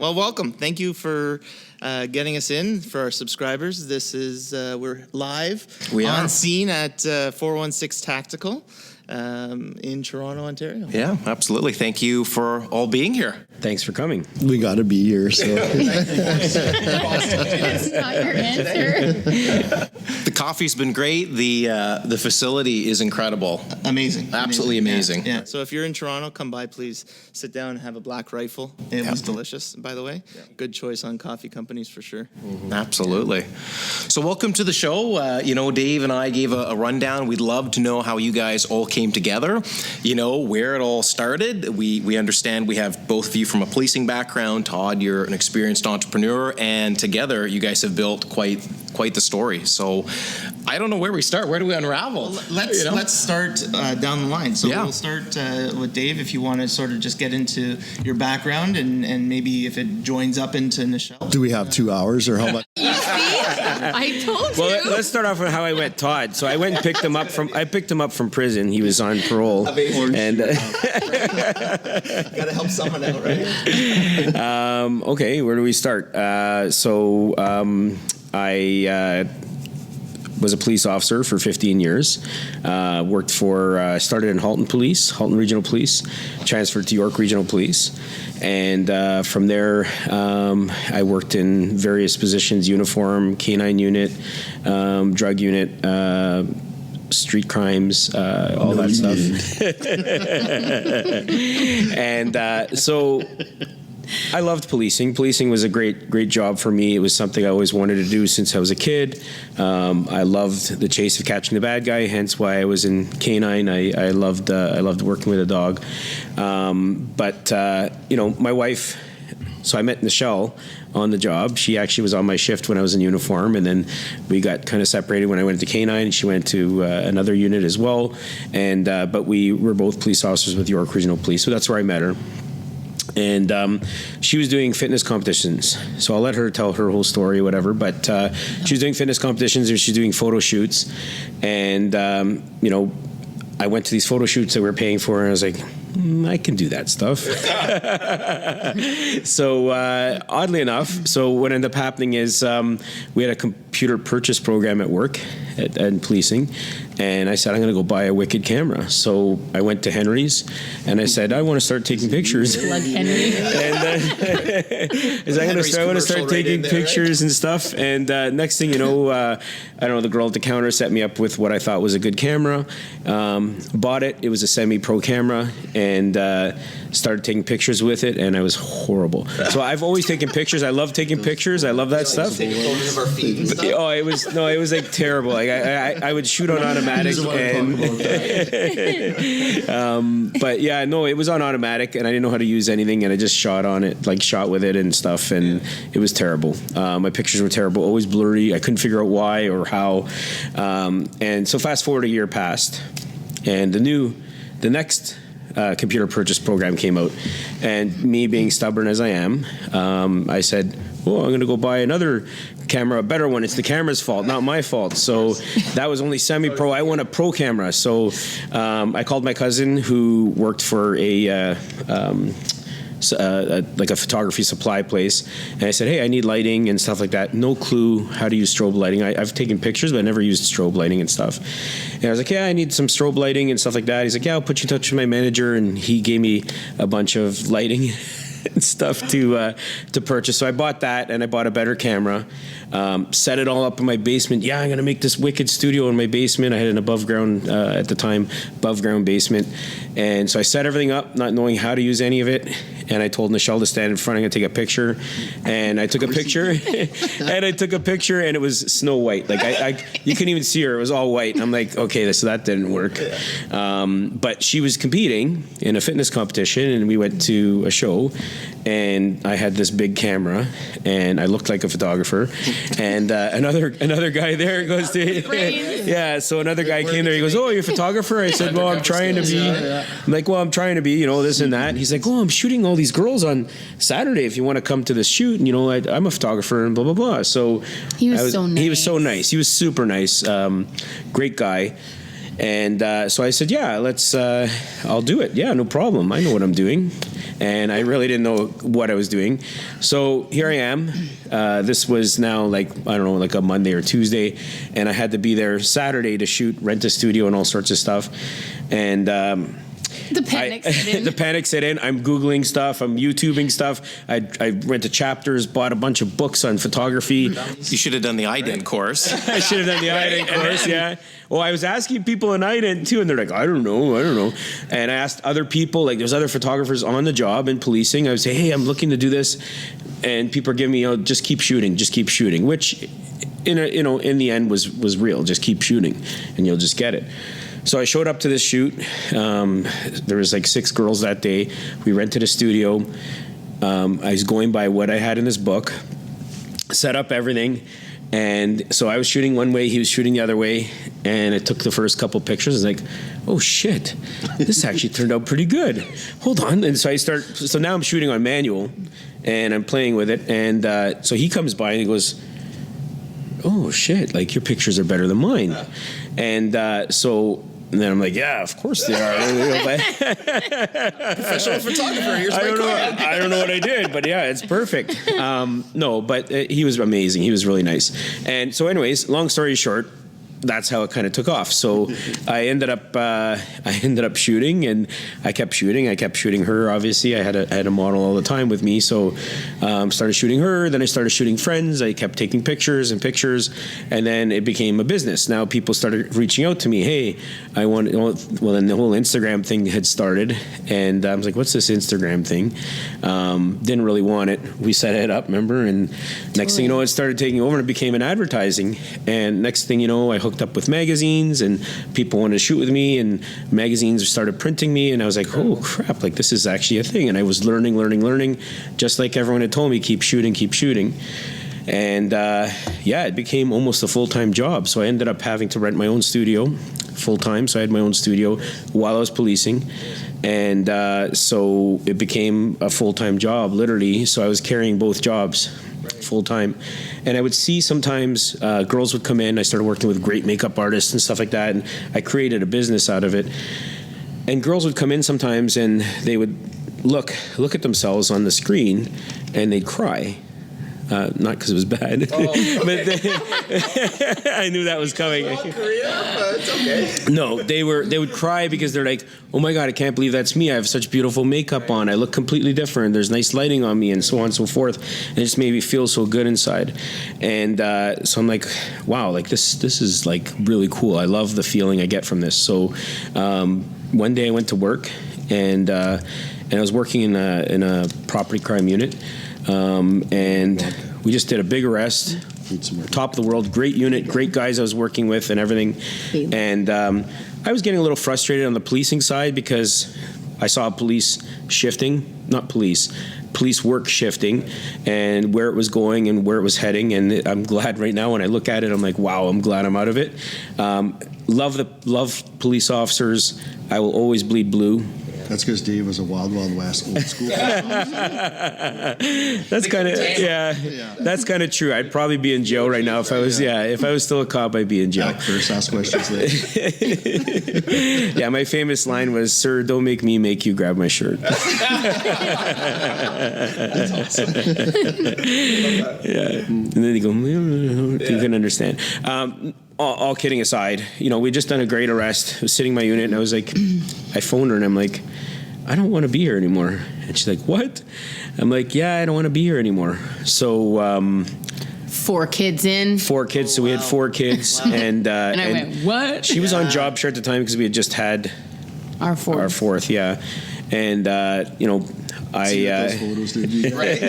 Well, welcome. Thank you for getting us in for our subscribers. This is, we're live on scene at 416 Tactical in Toronto, Ontario. Yeah, absolutely. Thank you for all being here. Thanks for coming. We got to be here, so. That's not your answer. The coffee's been great. The facility is incredible. Amazing. Absolutely amazing. Yeah. So if you're in Toronto, come by, please sit down and have a Black Rifle. It was delicious, by the way. Yeah. Good choice on coffee companies for sure. Mm-hmm. Absolutely. So welcome to the show. Dave and I gave a rundown. We'd love to know how you guys all came together, where it all started. We understand we have both of you from a policing background. Todd, you're an experienced entrepreneur, and together you guys have built quite the story. So I don't know where we start. Where do we unravel? Well, let's start down the line. So we'll start with Dave, if you want to sort of just get into your background and maybe if it joins up into Nichelle. Do we have 2 hours or how much? I told you. Well, let's start off with how I met Todd. So I went and picked him up from prison. He was on parole. And got to help someone out, right? Okay, where do we start? I was a police officer for 15 years. Started in Halton Regional Police, transferred to York Regional Police. And from there, I worked in various positions: uniform, canine unit, drug unit, street crimes, all that stuff. And so I loved policing. Policing was a great job for me. It was something I always wanted to do since I was a kid. I loved the chase of catching the bad guy, hence why I was in canine. I loved working with a dog. My wife, so I met Nichelle on the job. She actually was on my shift when I was in uniform, and then we got kind of separated when I went to canine. She went to another unit as well, and but we were both police officers with York Regional Police, so that's where I met her. And she was doing fitness competitions, so I'll let her tell her whole story, whatever. But she was doing fitness competitions, and she's doing photo shoots. And I went to these photo shoots that we were paying for, and I was like, I can do that stuff. So oddly enough, what ended up happening is we had a computer purchase program at work at policing, and I said, I'm going to go buy a wicked camera. So I went to Henry's, and I said, I want to start taking pictures. Plug Henry. And I want to start taking pictures and stuff. And next thing you know, I don't know, the girl at the counter set me up with what I thought was a good camera. Bought it. It was a semi-pro camera, and started taking pictures with it, and I was horrible. So I've always taken pictures. I love taking pictures. I love that stuff. Taking photos of our feet and stuff. Oh, it was like terrible. Like I would shoot on automatic, and but yeah, no, it was on automatic, and I didn't know how to use anything, and I just shot with it and stuff, and it was terrible. My pictures were terrible, always blurry. I couldn't figure out why or how. And so fast forward a year passed, and the next computer purchase program came out, and me being stubborn as I am, I said, I'm going to go buy another camera, a better one. It's the camera's fault, not my fault. So that was only semi-pro. I want a pro camera. So I called my cousin who worked for a photography supply place, and I said, hey, I need lighting and stuff like that. No clue how to use strobe lighting. I've taken pictures, but I never used strobe lighting and stuff. And I was like, yeah, I need some strobe lighting and stuff like that. He's like, yeah, I'll put you in touch with my manager, and he gave me a bunch of lighting and stuff to purchase. So I bought that, and I bought a better camera, set it all up in my basement. Yeah, I'm going to make this wicked studio in my basement. I had an above ground basement. And so I set everything up, not knowing how to use any of it. And I told Nichelle to stand in front. I'm going to take a picture. And I took a picture. And it was Snow White. Like you couldn't even see her. It was all white. I'm like, okay, so that didn't work. But she was competing in a fitness competition, and we went to a show. And I had this big camera, and I looked like a photographer. And another guy there goes to, yeah. So another guy came there. He goes, "Oh, you're a photographer?" I said, "Well, I'm trying to be." I'm like, "Well, I'm trying to be, this and that." And he's like, "Oh, I'm shooting all these girls on Saturday. If you want to come to this shoot, and I'm a photographer and blah blah blah." So he was so nice. He was so nice. He was super nice. Great guy. And so I said, "Yeah, let's. I'll do it. Yeah, no problem. I know what I'm doing." and I really didn't know what I was doing. So here I am. This was now like, I don't know, like a Monday or Tuesday, and I had to be there Saturday to shoot, rent a studio and all sorts of stuff. And The panic set in. the panic set in. I'm Googling stuff. I'm YouTubing stuff. I went to Chapters, bought a bunch of books on photography. You should have done the ident course. I should have done the ident course, yeah. Well, I was asking people in ident too, and they're like, I don't know. And I asked other people, like there's other photographers on the job in policing. I would say, hey, I'm looking to do this. And people are giving me, just keep shooting, which in the end was real. Just keep shooting and you'll just get it. So I showed up to this shoot. There was like 6 girls that day. We rented a studio. I was going by what I had in this book, set up everything. And so I was shooting one way, he was shooting the other way. And I took the first couple pictures. I was like, oh shit, this actually turned out pretty good. Hold on. And so so now I'm shooting on manual and I'm playing with it. And so he comes by and he goes, oh shit, like your pictures are better than mine. And so and then I'm like, yeah, of course they are. Professional photographer. Here's my card. I don't know what I did, but yeah, it's perfect. No, but he was amazing. He was really nice. And so anyways, long story short, that's how it kind of took off. So I ended up shooting, and I kept shooting her. Obviously, I had a model all the time with me, so started shooting her. Then I started shooting friends. I kept taking pictures, and then it became a business. Now people started reaching out to me. Hey, I want. Well, then the whole Instagram thing had started, and I was like, "What's this Instagram thing?" Didn't really want it. We set it up, remember? And next thing you know, it started taking over, and it became an advertising. And next thing you know, I hooked up with magazines, and people wanted to shoot with me, and magazines started printing me, and I was like, oh crap, like this is actually a thing. And I was learning, just like everyone had told me, keep shooting. And it became almost a full-time job. So I ended up having to rent my own studio full-time. So I had my own studio while I was policing. And so it became a full-time job, literally. So I was carrying both jobs full-time. And I would see sometimes girls would come in. I started working with great makeup artists and stuff like that. And I created a business out of it. And girls would come in sometimes and they would look at themselves on the screen and they'd cry. Not because it was bad, but I knew that was coming. It's okay. No, they would cry because they're like, oh my God, I can't believe that's me. I have such beautiful makeup on. I look completely different. There's nice lighting on me, and so on and so forth. And it just made me feel so good inside. And so I'm like, wow, like this is like really cool. I love the feeling I get from this. So one day I went to work, and I was working in a property crime unit. And we just did a big arrest, top of the world, great unit, great guys I was working with and everything. And I was getting a little frustrated on the policing side because I saw police work shifting and where it was going and where it was heading. And I'm glad right now when I look at it, I'm like, wow, I'm glad I'm out of it. Love police officers. I will always bleed blue. That's because Dave was a Wild Wild West old school. That's kind of That's kind of true. I'd probably be in jail right now if I was still a cop. I'd be in jail. Back first, ask questions later. Yeah, my famous line was, "Sir, don't make me make you grab my shirt." That's awesome. Yeah, and then they go, "You can understand." All kidding aside, we just done a great arrest. I was sitting in my unit, and I was like, I phoned her, and I'm like, I don't want to be here anymore. And she's like, what? I'm like, yeah, I don't want to be here anymore. So 4 kids in. 4 kids. So we had 4 kids, and I went, what? She was on job share at the time because we had just had Our fourth, yeah. And See those photos, did you? Right. I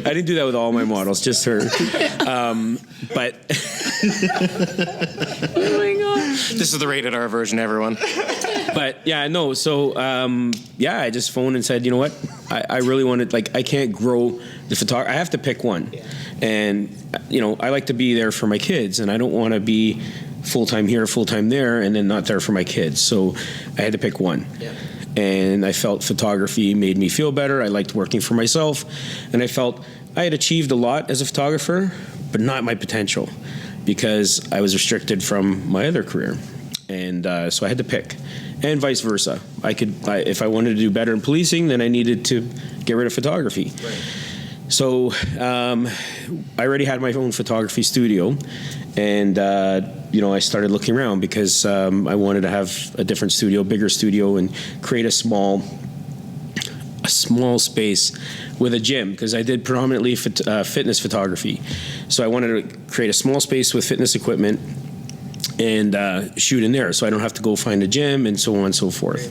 didn't do that with all my models, just her. But Oh my God. This is the rated R version, everyone. But yeah, no. So I just phoned and said, you know what? I really wanted, I can't grow the photography. I have to pick one. Yeah. And I like to be there for my kids, and I don't want to be full-time here, full-time there, and then not there for my kids. So I had to pick one. Yeah. And I felt photography made me feel better. I liked working for myself, and I felt I had achieved a lot as a photographer, but not my potential, because I was restricted from my other career. And so I had to pick. and vice versa. If I wanted to do better in policing, then I needed to get rid of photography. Right. So I already had my own photography studio, and I started looking around because I wanted to have a different studio, bigger studio, and create a small space with a gym, because I did predominantly fitness photography. So I wanted to create a small space with fitness equipment and shoot in there, so I don't have to go find a gym and so on and so forth.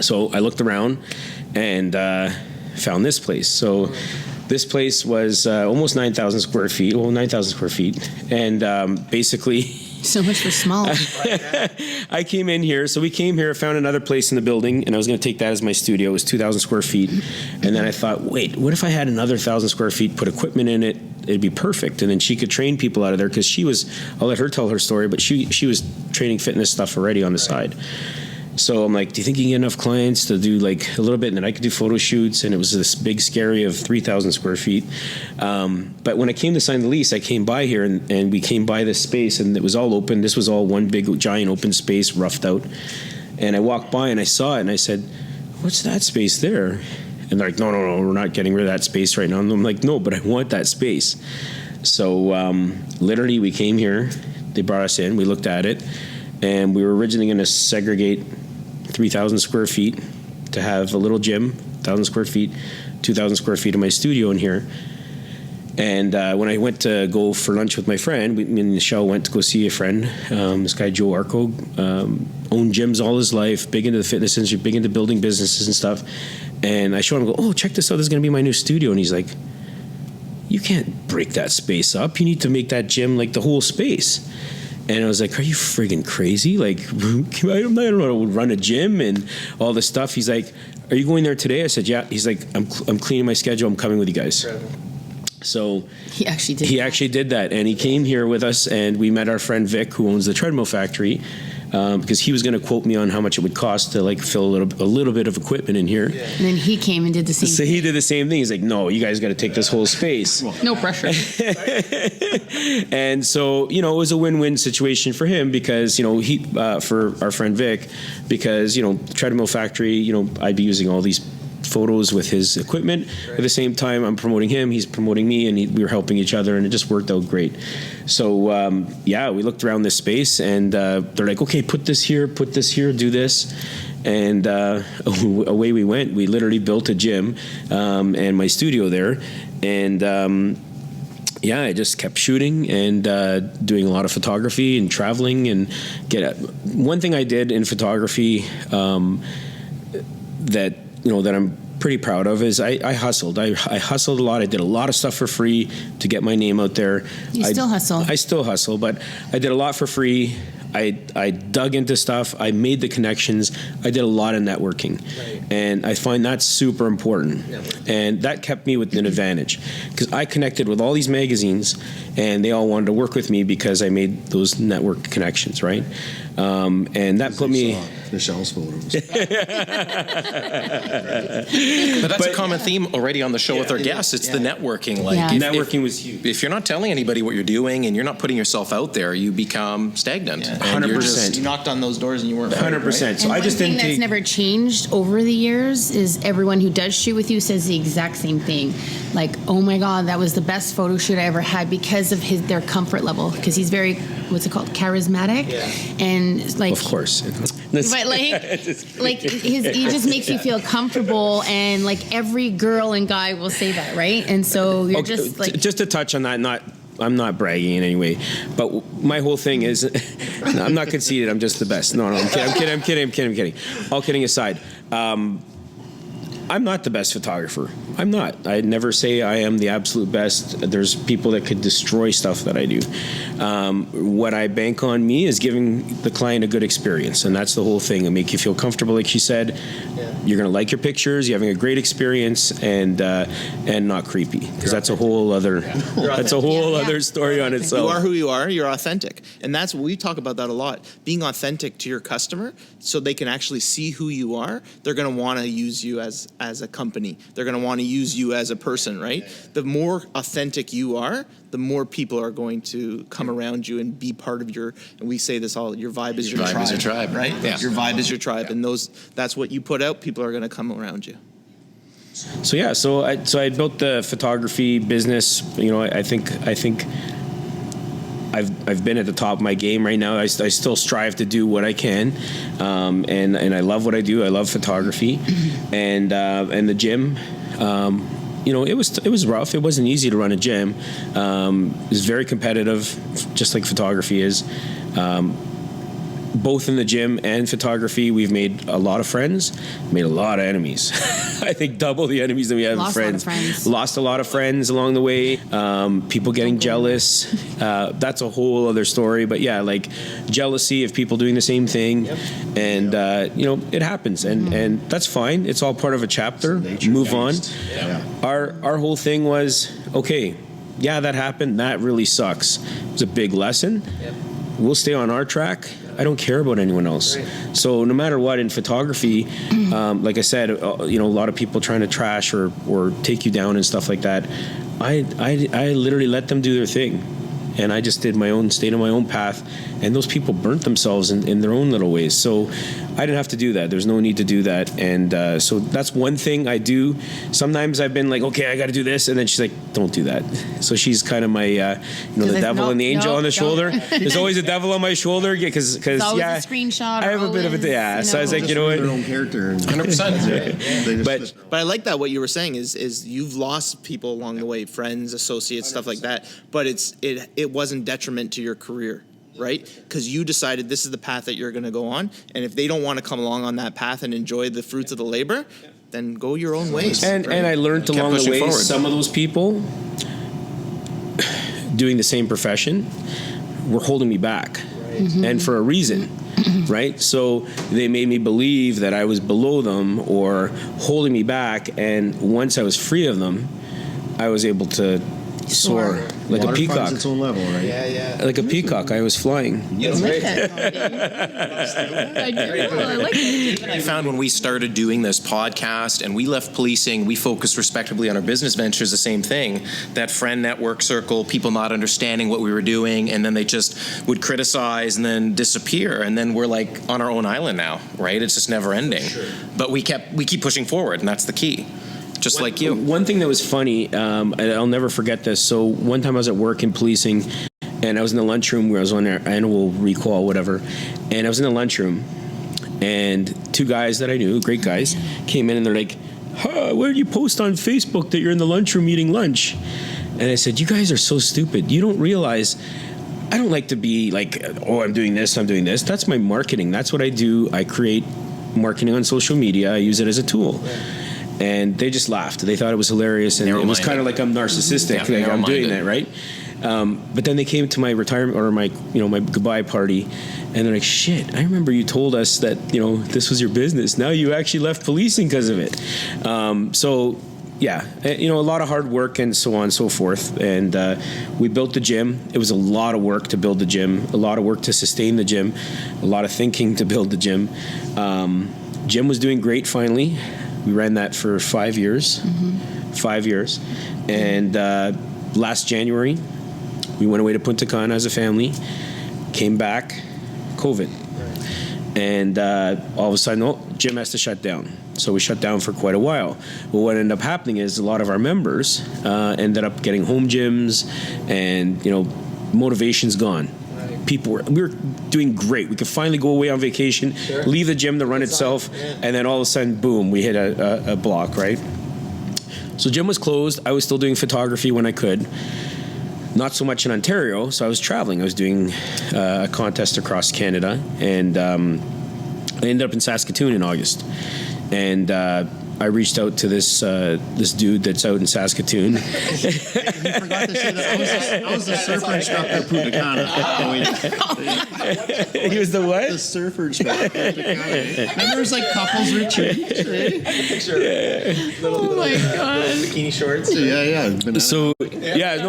So I looked around and found this place. So this place was almost 9,000 square feet. Well, 9,000 square feet. And basically... So much for small. I came in here. So we came here, found another place in the building, and I was going to take that as my studio. It was 2,000 square feet. And then I thought, wait, what if I had another 1,000 square feet, put equipment in it? It'd be perfect. And then she could train people out of there, because I'll let her tell her story, but she was training fitness stuff already on the side. So I'm like, do you think you can get enough clients to do like a little bit, and then I could do photo shoots? And it was this big scary of 3,000 square feet. But when I came to sign the lease, I came by here and we came by this space, and it was all open. This was all one big giant open space, roughed out. And I walked by and I saw it and I said, what's that space there? And they're like, no, we're not getting rid of that space right now. And I'm like, no, but I want that space. So literally we came here, they brought us in, we looked at it, and we were originally going to segregate 3,000 square feet to have a little gym, 1,000 square feet, 2,000 square feet of my studio in here. And when I went to go for lunch with my friend, me and Nichelle went to go see a friend, this guy Joe Arco, owned gyms all his life, big into the fitness industry, big into building businesses and stuff. And I showed him, oh, check this out, this is going to be my new studio. And he's like, you can't break that space up. You need to make that gym like the whole space. And I was like, are you friggin' crazy? Like, I don't know how to run a gym and all this stuff. He's like, are you going there today? I said, yeah. He's like, I'm cleaning my schedule. I'm coming with you guys. Incredible. So he actually did that. And he came here with us, and we met our friend Vic, who owns the treadmill factory, because he was going to quote me on how much it would cost to like fill a little bit of equipment in here. Yeah. And then he came and did the same thing. So he did the same thing. He's like, no, you guys got to take this whole space. No pressure. And so, it was a win-win situation for him, because, he for our friend Vic, because, treadmill factory, I'd be using all these photos with his equipment. Right. At the same time, I'm promoting him, he's promoting me, and we were helping each other, and it just worked out great. So, we looked around this space, and they're like, okay, put this here, do this. And away we went. We literally built a gym and my studio there. And I just kept shooting and doing a lot of photography and traveling. And one thing I did in photography that I'm pretty proud of is I hustled. I hustled a lot. I did a lot of stuff for free to get my name out there. You still hustle. I still hustle, but I did a lot for free. I dug into stuff. I made the connections. I did a lot of networking. Right. And I find that's super important. And that kept me with an advantage, because I connected with all these magazines, and they all wanted to work with me because I made those network connections, right? And that put me... Nichelle's photos. But that's a common theme already on the show with our guests. It's the networking. Networking was huge. If you're not telling anybody what you're doing and you're not putting yourself out there, you become stagnant. 100%. You knocked on those doors and you weren't 100%. Right? So I just didn't take... that's never changed over the years is everyone who does shoot with you says the exact same thing. Like, oh my God, that was the best photo shoot I ever had because of their comfort level. Because he's very, what's it called, charismatic, and like. Of course. But he just makes you feel comfortable, and like every girl and guy will say that, right? And so you're just like. Just to touch on that, I'm not bragging in any way, but my whole thing is, I'm not conceited. I'm just the best. No, I'm kidding. All kidding aside. I'm not the best photographer. I'm not. I'd never say I am the absolute best. There's people that could destroy stuff that I do. What I bank on me is giving the client a good experience, and that's the whole thing. I make you feel comfortable, like she said. you're going to like your pictures, you're having a great experience, and not creepy, because that's a whole other other story on itself. You are who you are. You're authentic, and that's what we talk about that a lot. Being authentic to your customer, so they can actually see who you are. They're going to want to use you as a company. They're going to want to use you as a person, right? The more authentic you are, the more people are going to come around you and be part of your. And we say this all: your vibe is your tribe. Vibe is your tribe, right? Yeah. Your vibe is your tribe, and that's what you put out. People are going to come around you. So I built the photography business. I think I've been at the top of my game right now. I still strive to do what I can, and I love what I do. I love photography, and the gym. It was rough. It wasn't easy to run a gym. It was very competitive, just like photography is. Both in the gym and photography, we've made a lot of friends, made a lot of enemies. I think double the enemies that we have friends. Lost a lot of friends along the way. People getting jealous. That's a whole other story. But yeah, like jealousy of people doing the same thing. Yep. And, it happens. And that's fine. It's all part of a chapter. Move on. Yeah. Our whole thing was, okay, yeah, that happened. That really sucks. It was a big lesson. Yep. We'll stay on our track. I don't care about anyone else. Right. So no matter what, in photography, like I said, a lot of people trying to trash or take you down and stuff like that. I literally let them do their thing, and I just stayed on my own path. And those people burnt themselves in their own little ways. So I didn't have to do that. There's no need to do that. And so that's one thing I do. Sometimes I've been like, okay, I got to do this. And then she's like, don't do that. So she's kind of my, the devil and the angel on the shoulder. There's always a devil on my shoulder. Because a screenshot. I have a bit of a, So I was like, their own character. 100%. But I like that what you were saying is you've lost people along the way, friends, associates, 100%. Stuff like that. But it wasn't detriment to your career. Right? Because you decided this is the path that you're going to go on. And if they don't want to come along on that path and enjoy the fruits of the labor, then go your own ways. And I learned along the way, some of those people doing the same profession were holding me back. Right. Mm-hmm. And for a reason. Right? So they made me believe that I was below them or holding me back. And once I was free of them, I was able to soar like a peacock. Finds its own level, right? Yeah. Like a peacock, I was flying. I like that. I like it. I found when we started doing this podcast and we left policing, we focused respectively on our business ventures, the same thing. That friend network circle, people not understanding what we were doing, and then they just would criticize and then disappear. And then we're like on our own island now, right? It's just never ending. Sure. But we keep pushing forward, and that's the key. Just like you. One thing that was funny, and I'll never forget this. So one time I was at work in policing, and I was in the lunchroom where I was on their annual recall, whatever. And I was in the lunchroom, and two guys that I knew, great guys, came in and they're like, where did you post on Facebook that you're in the lunchroom eating lunch? And I said, you guys are so stupid. You don't realize I don't like to be like, oh, I'm doing this. That's my marketing. That's what I do. I create marketing on social media. I use it as a tool. And they just laughed. They thought it was hilarious, and it was kind of like I'm narcissistic. Like I'm doing that, right? But then they came to my retirement or my goodbye party, and they're like, "Shit! I remember you told us that this was your business. Now you actually left policing because of it." So yeah, a lot of hard work and so on and so forth. And we built the gym. It was a lot of work to build the gym. A lot of work to sustain the gym. A lot of thinking to build the gym. Gym was doing great finally. We ran that for 5 years. Mm-hmm. 5 years. And last January, we went away to Punta Cana as a family, came back, COVID. Right. And all of a sudden, gym has to shut down. So we shut down for quite a while. Well, what ended up happening is a lot of our members ended up getting home gyms, and, motivation's gone. We were doing great. We could finally go away on vacation, leave the gym to run itself, and then all of a sudden, boom, we hit a block, right? So gym was closed. I was still doing photography when I could. Not so much in Ontario, so I was traveling. I was doing a contest across Canada, and I ended up in Saskatoon in August. And I reached out to this dude that's out in Saskatoon. He forgot to say that I was the surfer instructor at Punta Cana. He was the what? The surfer instructor at Punta Cana. And there was like couples retreats. Oh my god. Bikini shorts. Yeah. So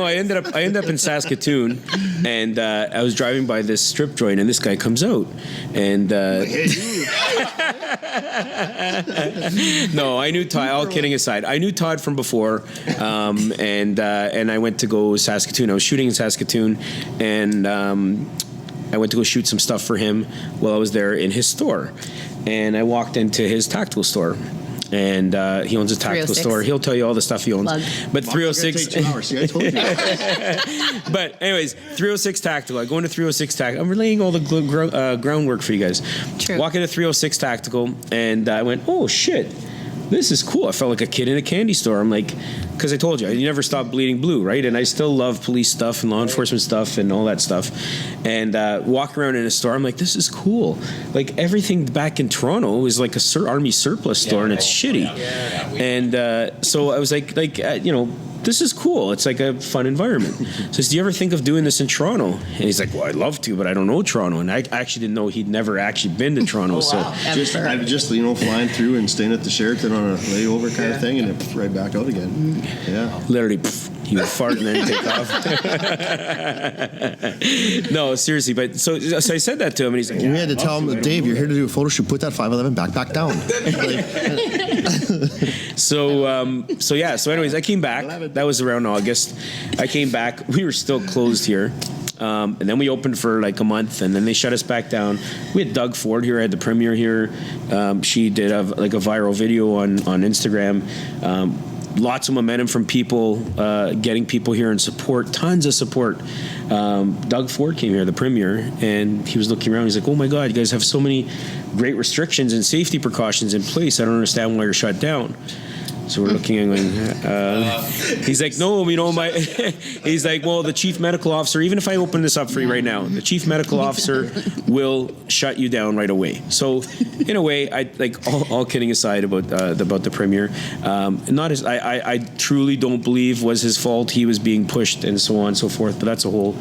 I ended up in Saskatoon, and I was driving by this strip joint, and this guy comes out, and no, I knew Todd. All kidding aside, I knew Todd from before, and I went to go Saskatoon. I was shooting in Saskatoon, and I went to go shoot some stuff for him while I was there in his store, and I walked into his tactical store. And he owns a tactical store. He'll tell you all the stuff he owns. Plug. But 306. Take 2 hours. See, I told you. But anyways, 306 Tactical. I go into 306 Tactical. I'm relaying all the groundwork for you guys. True. Walk into 306 Tactical, and I went, oh shit, this is cool. I felt like a kid in a candy store. I'm like, because I told you, you never stop bleeding blue, right? And I still love police stuff and law enforcement stuff and all that stuff. And walk around in a store, I'm like, this is cool. Like everything back in Toronto is like a Army surplus store, and it's shitty. And so I was like, this is cool. It's like a fun environment. Says, do you ever think of doing this in Toronto? And he's like, well, I'd love to, but I don't know Toronto. And I actually didn't know he'd never actually been to Toronto. Wow. So I'm just flying through and staying at the Sheraton on a layover kind of thing, and then right back out again. Yeah. literally, he would fart and then take off. No, seriously. But so I said that to him, and he's like, We had to tell him, Dave, you're here to do a photo shoot. Put that 511 backpack down. So anyways, I came back. That was around August. I came back. We were still closed here. And then we opened for like a month, and then they shut us back down. We had Doug Ford here. I had the premiere here. She did a viral video on Instagram. Lots of momentum from people, getting people here and support, tons of support. Doug Ford came here, the premier, and he was looking around. He's like, oh my God, you guys have so many great restrictions and safety precautions in place. I don't understand why you're shut down. So we're looking and going, he's like, no, he's like, well, the chief medical officer, even if I open this up for you right now, the chief medical officer will shut you down right away. So in a way, I like all kidding aside about the premier, I truly don't believe was his fault. He was being pushed and so on and so forth, but that's a whole,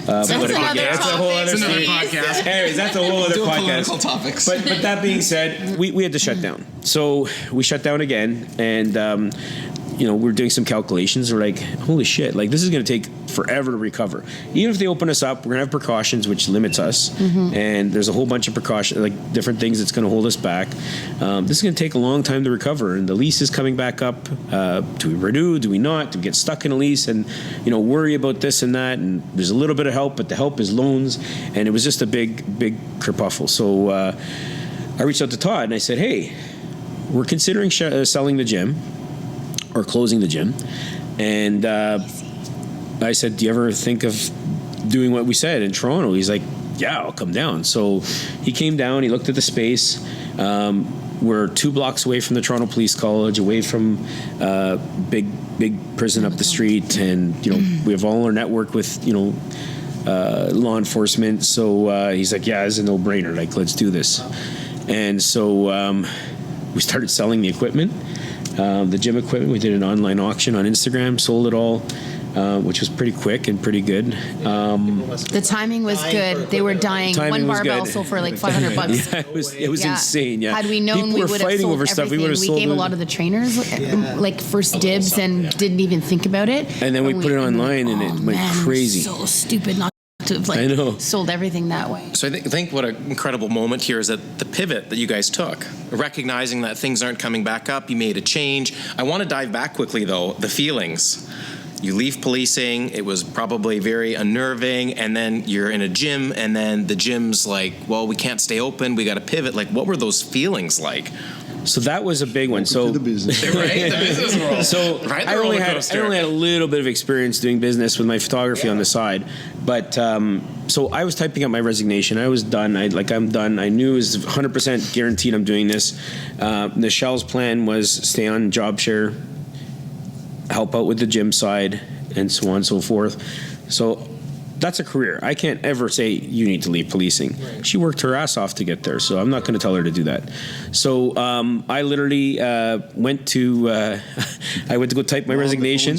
that's a whole other podcast. Anyways, that's a whole other podcast. Political topics. But that being said, we had to shut down. So we shut down again, and we're doing some calculations. We're like, holy shit, like this is going to take forever to recover. Even if they open us up, we're going to have precautions, which limits us. Mm-hmm. And there's a whole bunch of precautions, like different things that's going to hold us back. This is going to take a long time to recover. And the lease is coming back up. Do we renew? Do we not? Do we get stuck in a lease and, worry about this and that? And there's a little bit of help, but the help is loans. And it was just a big kerfuffle. So I reached out to Todd and I said, hey, we're considering selling the gym or closing the gym. And I said, do you ever think of doing what we said in Toronto? He's like, yeah, I'll come down. So he came down, he looked at the space. We're 2 blocks away from the Toronto Police College, away from big prison up the street. And, we have all our network with, law enforcement. So he's like, yeah, it's a no-brainer. Like, let's do this. And so we started selling the equipment. The gym equipment. We did an online auction on Instagram, sold it all, which was pretty quick and pretty good. The timing was good. They were dying. One barbell sold for like $500. Yeah, it was insane. Yeah, had we known, people we were would have fighting sold over everything. stuff. We would have sold. We gave a lot of the trainers like first dibs and didn't even think about it. And then we put it online, and it went crazy. So stupid not to have sold everything that way. So I think what an incredible moment here is that the pivot that you guys took, recognizing that things aren't coming back up, you made a change. I want to dive back quickly though, the feelings. You leave policing, it was probably very unnerving, and then you're in a gym, and then the gym's like, well, we can't stay open, we got to pivot. Like, what were those feelings like? So that was a big one. So the business, right? The business world. So right? I only had a little bit of experience doing business with my photography on the side, but so I was typing up my resignation. I was done. I'm done. I knew it was 100% guaranteed I'm doing this. Nichelle's plan was stay on job share, help out with the gym side, and so on and so forth. So that's a career. I can't ever say you need to leave policing. Right. She worked her ass off to get there, so I'm not going to tell her to do that. So I literally went to I went to go type my resignation.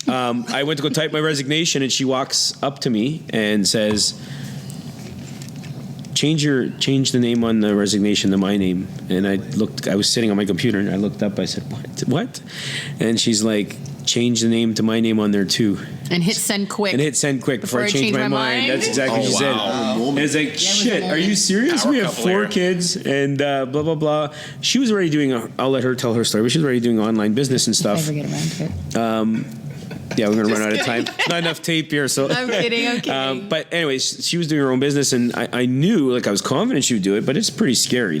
I went to go type my resignation, and she walks up to me and says, change the name on the resignation to my name. And I was sitting on my computer, and I looked up. I said, what? And she's like, change the name to my name on there too. And hit send quick. Before I change my mind. That's exactly what she said. And it's like, shit, are you serious? We have 4 kids and blah, blah, blah. She was already doing, I'll let her tell her story, but she was already doing online business and stuff. If I ever get around to it. Yeah, we're going to run out of time. Not enough tape here. So I'm kidding. But anyways, she was doing her own business, and I knew, like, I was confident she would do it, but it's pretty scary.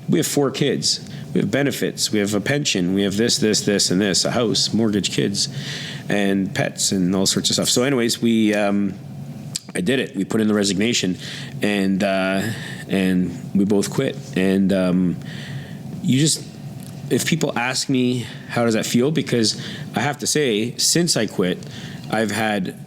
We have 4 kids. We have benefits. We have a pension. We have this, and this, a house, mortgage, kids, and pets, and all sorts of stuff. So anyways, I did it. We put in the resignation, and we both quit. And if people ask me, how does that feel? Because I have to say, since I quit, I've had,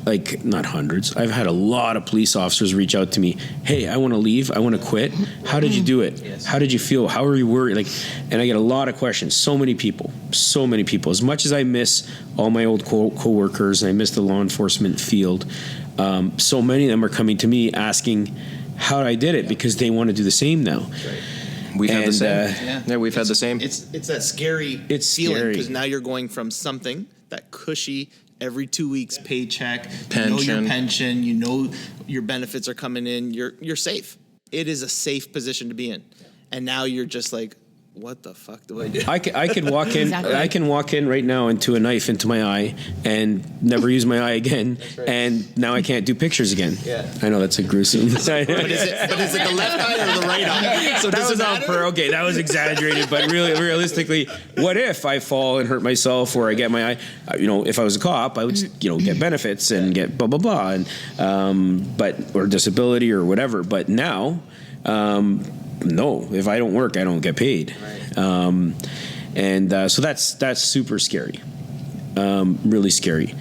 like, not hundreds, I've had a lot of police officers reach out to me. Hey, I want to leave. I want to quit. How did you do it? Yes. How did you feel? How are you worried? Like, and I get a lot of questions. So many people. As much as I miss all my old co-workers, and I miss the law enforcement field, so many of them are coming to me asking how I did it, because they want to do the same now. Right. We've had the same. Yeah, we've had the same. It's that scary feeling, because now you're going from something, that cushy, every 2 weeks paycheck, pension. You know your pension, you know your benefits are coming in, you're safe. It is a safe position to be in. And now you're just like, what the fuck do I do? I can walk in. Exactly. I can walk in right now into a knife into my eye and never use my eye again. Right. And now I can't do pictures again. Yeah. I know that's a gruesome. But is it the left eye or the right eye? So that was all okay. That was exaggerated, but really, realistically, what if I fall and hurt myself, or I get my eye? If I was a cop, I would get benefits and get blah blah blah, and or disability or whatever. But now. No, if I don't work, I don't get paid. Right. So that's super scary, really scary.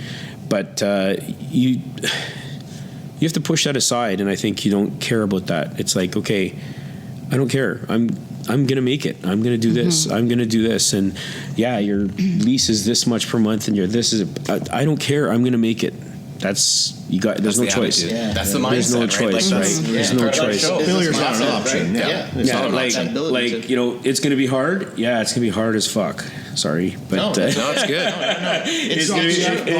But you have to push that aside, and I think you don't care about that. It's like, okay, I don't care. I'm gonna make it. I'm gonna do this. Mm-hmm. I'm gonna do this. And yeah, your lease is this much per month, and I don't care. I'm gonna make it. There's no choice. Yeah. That's the mindset. There's no choice, right? There's no choice. Failure's not an option. Right? Yeah. It's not an option. It's going to be hard. Yeah, it's going to be hard as fuck. Sorry, but no, it's good. It's going to be.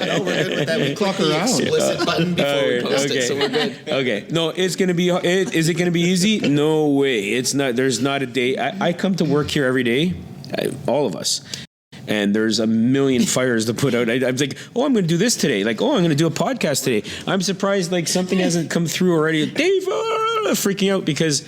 No, we're good with that. We clock around. Explicit button before we post it, so we're good. Okay. No, it's going to be. Is it going to be easy? No way. It's not. There's not a day. I come to work here every day. All of us. And there's a million fires to put out. I'm like, I'm going to do this today. Like, I'm going to do a podcast today. I'm surprised, like, something hasn't come through already. Dave, freaking out, because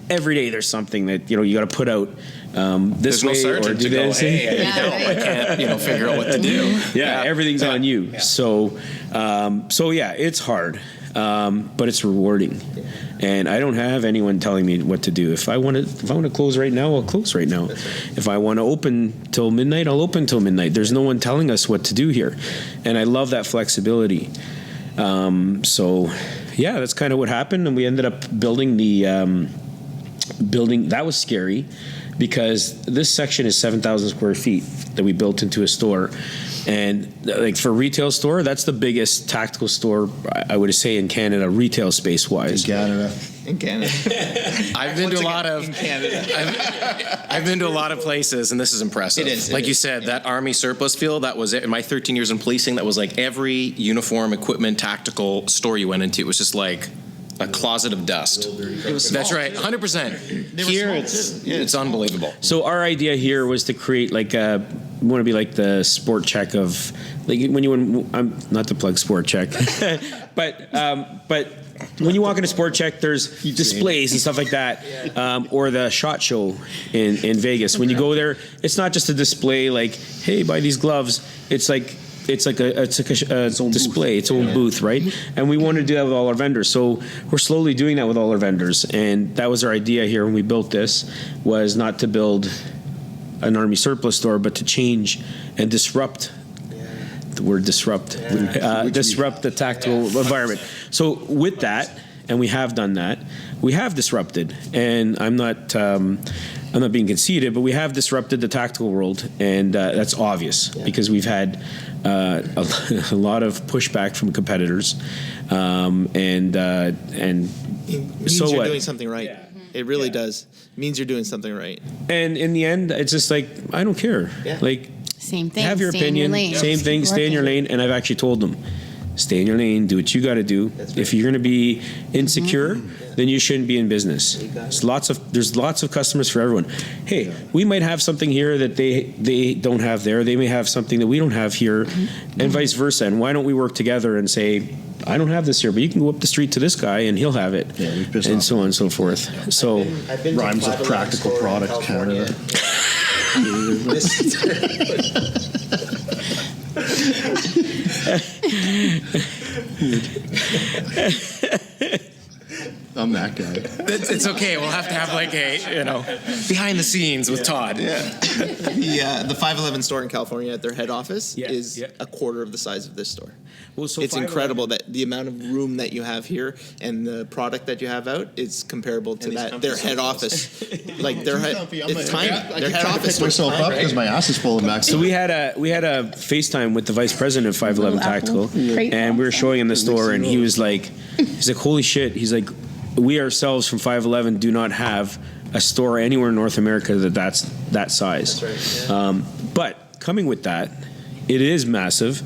every day there's something that, you got to put out this way or do this. I can't, figure out what to do. Yeah, everything's on you. Yeah. So yeah, it's hard, but it's rewarding. And I don't have anyone telling me what to do. If I want to close right now, I'll close right now. Right. If I want to open till midnight, I'll open till midnight. There's no one telling us what to do here, and I love that flexibility. So, yeah, that's kind of what happened, and we ended up building the building. That was scary, because this section is 7,000 square feet that we built into a store. And like for a retail store, that's the biggest tactical store, I would say, in Canada, retail space wise. In Canada. I've been to a lot of. I've been to a lot of places, and this is impressive. It is. Like you said, that Army surplus field. That was it. In my 13 years in policing, that was like every uniform, equipment, tactical store you went into. It was just like a closet of dust. That's right, 100%. Here, it's unbelievable. So our idea here was to create like we want to be like the Sport Check of, like, when you, I'm not to plug Sport Check, but when you walk into Sport Check, there's displays and stuff like that, or the SHOT Show in Vegas. When you go there, it's not just a display like, hey, buy these gloves. It's like a display, its own booth, right? And we wanted to do that with all our vendors. So we're slowly doing that with all our vendors. And that was our idea here when we built this, was not to build an army surplus store, but to change and disrupt. The word disrupt. Disrupt the tactical environment. So with that, and we have done that, we have disrupted, and I'm not being conceited, but we have disrupted the tactical world, and that's obvious because we've had a lot of pushback from competitors, and It means so you're what? doing something right. Yeah. It really does. It means you're doing something right. And in the end, it's just like, I don't care. Yeah. Like, Same thing. have your stay in opinion, lane. same thing, Keep stay in your working. lane. And I've actually told them, stay in your lane, do what you got to do. Right. If you're going to be insecure, then you shouldn't be in business. There's lots of customers for everyone. Hey, we might have something here that they don't have there. They may have something that we don't have here, and vice versa. And why don't we work together and say, I don't have this here, but you can go up the street to this guy and he'll have it, Yeah, we piss and off. so on and so forth. So. I've been to Rhymes of 511 practical store in product, California. I'm that guy. It's okay. We'll have to have like a behind the scenes with Todd. The 511 store in California at their head office Yeah, is yeah. a quarter of the size of this store. Well, so It's 511 incredible that the amount of room that you have here and the product that you have out is comparable to their head office. Like their head, it's tiny. I Their can head try to office pick was myself tiny, up right? because my ass is falling back. So we had a FaceTime with the vice president of 511 Tactical, and we were showing him the store, and he was like, holy shit. He's like, we ourselves from 511 do not have a store anywhere in North America that's that size. That's right, yeah. But coming with that, it is massive,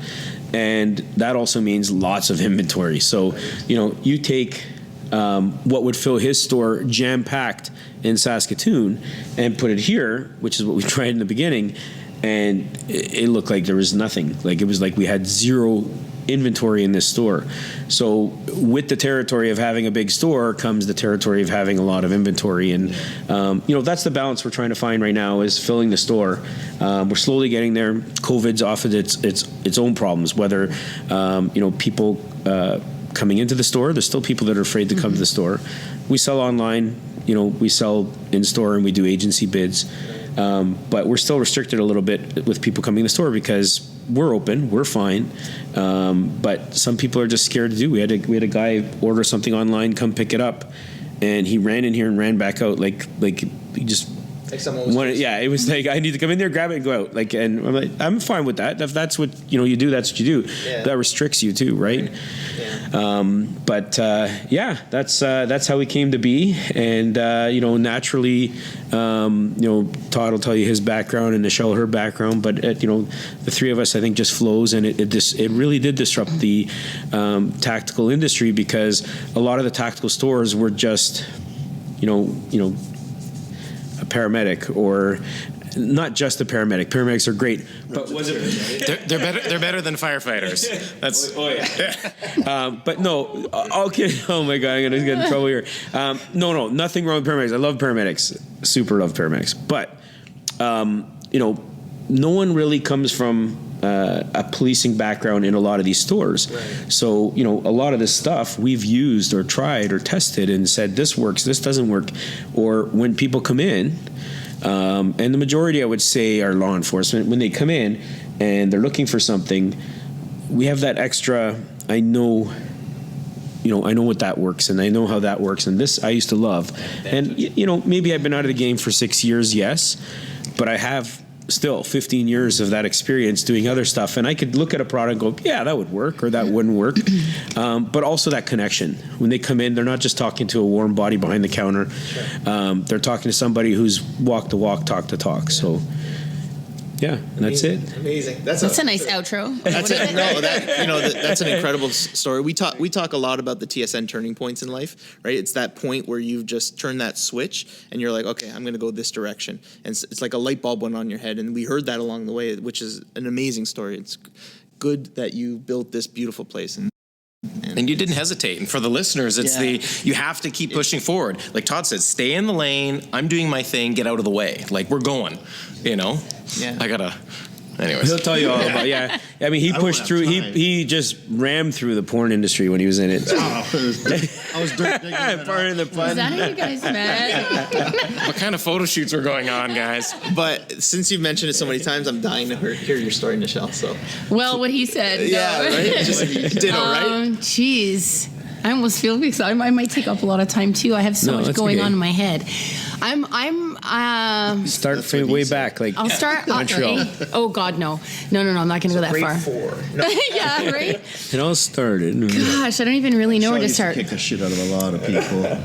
and that also means lots of inventory. So, you take what would fill his store jam-packed in Saskatoon and put it here, which is what we tried in the beginning, and it looked like there was nothing. Like, it was like we had zero inventory in this store. So with the territory of having a big store comes the territory of having a lot of inventory, and that's the balance we're trying to find right now, is filling the store. We're slowly getting there. COVID's offered its own problems, whether people coming into the store. There's still people that are afraid to come to the store. We sell online, we sell in store, and we do agency bids. But we're still restricted a little bit with people coming to the store because we're open, we're fine. But some people are just scared to do. We had a guy order something online, come pick it up, and he ran in here and ran back out like he just. Like someone was crazy. It was like, I need to come in there, grab it, and go out. Like, and I'm like, I'm fine with that. If that's what you do, that's what you do. Yeah. That restricts you too, right? Yeah. That's how we came to be, and naturally, Todd will tell you his background and Nichelle her background, but the three of us, I think, just flows, and it really did disrupt the tactical industry, because a lot of the tactical stores were just a paramedic, or not just a paramedic. Paramedics are great, but was it? They're better than firefighters. That's But no. Okay. Oh my God, I'm gonna get in trouble here. No, nothing wrong with paramedics. I love paramedics. Super love paramedics. But no one really comes from a policing background in a lot of these stores. Right. So, a lot of this stuff we've used or tried or tested and said, this works, this doesn't work. Or when people come in, and the majority, I would say, are law enforcement, when they come in and they're looking for something, we have that extra, I know what that works, and I know how that works, and this I used to love. And, maybe I've been out of the game for 6 years, yes, but I have still 15 years of that experience doing other stuff, and I could look at a product and go, yeah, that would work, or that wouldn't work. But also that connection. When they come in, they're not just talking to a warm body behind the counter. They're talking to somebody who's walk the walk, talk the talk. So yeah, and that's it. Amazing. That's a nice outro. That's that's an incredible story. We talk a lot about the TSN turning points in life, right? It's that point where you've just turned that switch and you're like, okay, I'm going to go this direction, and it's like a light bulb went on your head. And we heard that along the way, which is an amazing story. It's good that you built this beautiful place. And you didn't hesitate. And for the listeners, you have to keep pushing forward. Like Todd said, stay in the lane. I'm doing my thing. Get out of the way. Like, we're going. Yeah. I anyways. He'll tell you all about. Yeah, I mean, he pushed through. He just rammed through the porn industry when he was in it. So. I was dirt digging. Pardon the pun. Is that how you guys met? What kind of photo shoots were going on, guys? But since you've mentioned it so many times, I'm dying to hear your story, Nichelle. So Well, what he said. yeah, right. Just ditto, right? Jeez. I almost feel excited. I might take up a lot of time too. I have so much that's going okay. on in my head. Start from way back, like I'll start. Montreal. Oh God, no. I'm not going to go that far. 4. No. Yeah, right. It all started. Gosh, I don't even really know where to start. Kick the shit out of a lot of people.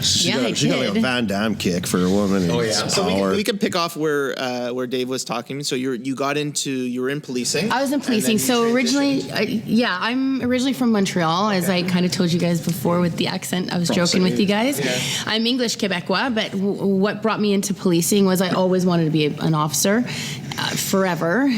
She got like a Van Damme kick for a woman. Oh yeah. So we can pick off where Dave was talking. So you were in policing. I was in policing. So originally, I'm originally from Montreal, as I kind of told you guys before with the accent. I was joking with you guys. Yeah. I'm English Quebecois, but what brought me into policing was I always wanted to be an officer. Forever.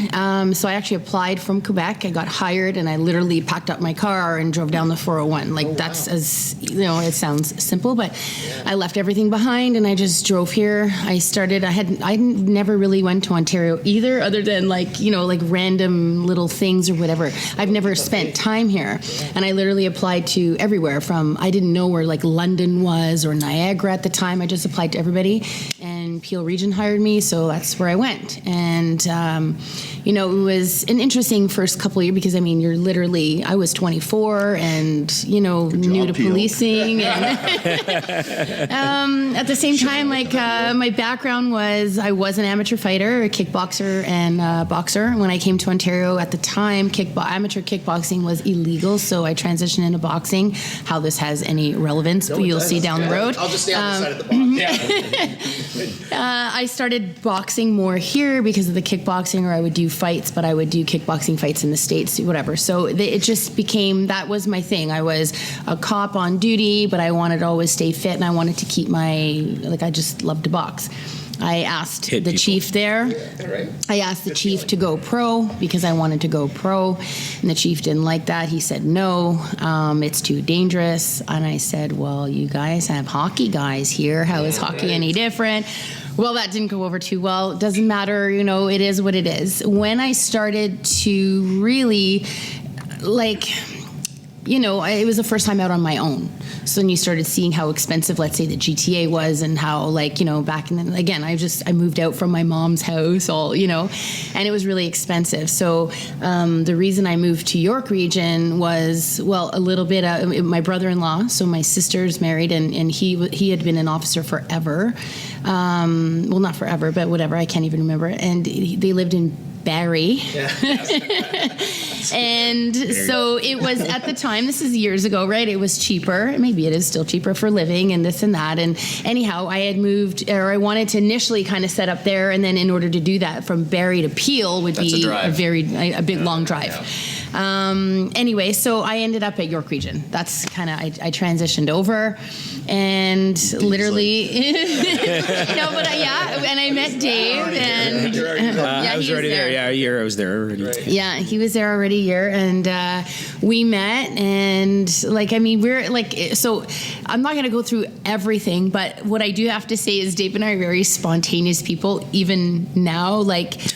So I actually applied from Quebec. I got hired and I literally packed up my car and drove down the 401. That's as, it sounds simple, but I left everything behind and I just drove here. I never really went to Ontario either, other than like random little things or whatever. I've never spent time here. And I literally applied to everywhere I didn't know where like London was or Niagara at the time. I just applied to everybody and Peel Region hired me. So that's where I went. And it was an interesting first couple of years because, I was 24 and, new to policing. And at the same time, my background was I was an amateur fighter, a kickboxer and boxer. When I came to Ontario at the time, amateur kickboxing was illegal. So I transitioned into boxing. How this has any relevance, you'll see down the road. I'll just stay on the side of the box. I started boxing more here because of the kickboxing, or I would do fights, but I would do kickboxing fights in the States, whatever. So it just became, that was my thing. I was a cop on duty, but I wanted to always stay fit and I wanted to keep I just loved to box. I asked the chief there. I asked the chief to go pro because I wanted to go pro, and the chief didn't like that. He said, no, it's too dangerous. And I said, well, you guys have hockey guys here. How is hockey any different? Well, that didn't go over too well. It doesn't matter, it is what it is. When I started to really, it was the first time out on my own. So then you started seeing how expensive, let's say, the GTA was, and how, back in then, again, I moved out from my mom's house, and it was really expensive. So the reason I moved to York Region was, a little bit, my brother-in-law, so my sister's married, and he had been an officer forever. Not forever, but whatever, I can't even remember. And they lived in Barrie. And so it was at the time, this is years ago, right? It was cheaper. Maybe it is still cheaper for living and this and that. And anyhow, I had moved, or I wanted to initially kind of set up there. And then in order to do that, from Barrie to Peel would be a big long drive. Anyway, so I ended up at York Region. That's kind of, I transitioned over and literally, and I met Dave and I was already there. Yeah, a year I was there already. Right. Yeah, he was there already a year, and we met, and we're so I'm not going to go through everything, but what I do have to say is Dave and I are very spontaneous people, even now,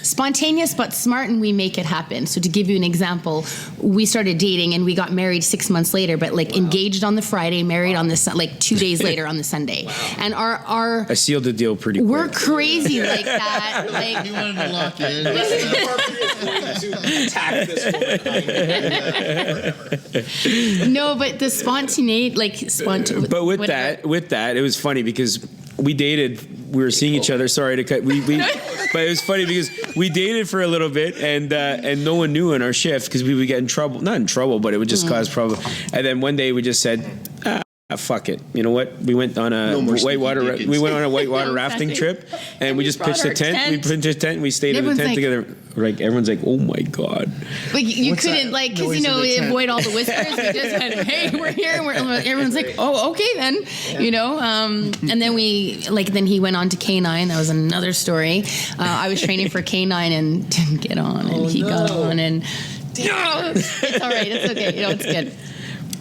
spontaneous but smart, and we make it happen. So to give you an example, we started dating and we got married 6 months later, but engaged on the Friday, married on the 2 days later on the Sunday. Wow. And our I sealed the deal pretty quick. We're crazy like that. You wanted to lock in. No, but the spontaneity, But with that, it was funny because we dated. We were seeing each other. Sorry to cut. But it was funny because we dated for a little bit, and no one knew in our shift because we would get in trouble. Not in trouble, but it would just cause problem. And then one day we just said, fuck it. You know what? We went on a whitewater rafting trip, and we just pitched a tent. We pitched a tent. We stayed in the tent together. Everyone's like, "Oh my god!" You couldn't because avoid all the whispers. We just kind of, "Hey, we're here." Everyone's like, "Oh, okay then," And then then he went on to K9. That was another story. I was training for K9 and didn't get on, and he got on, and it's all right. It's okay. It's good.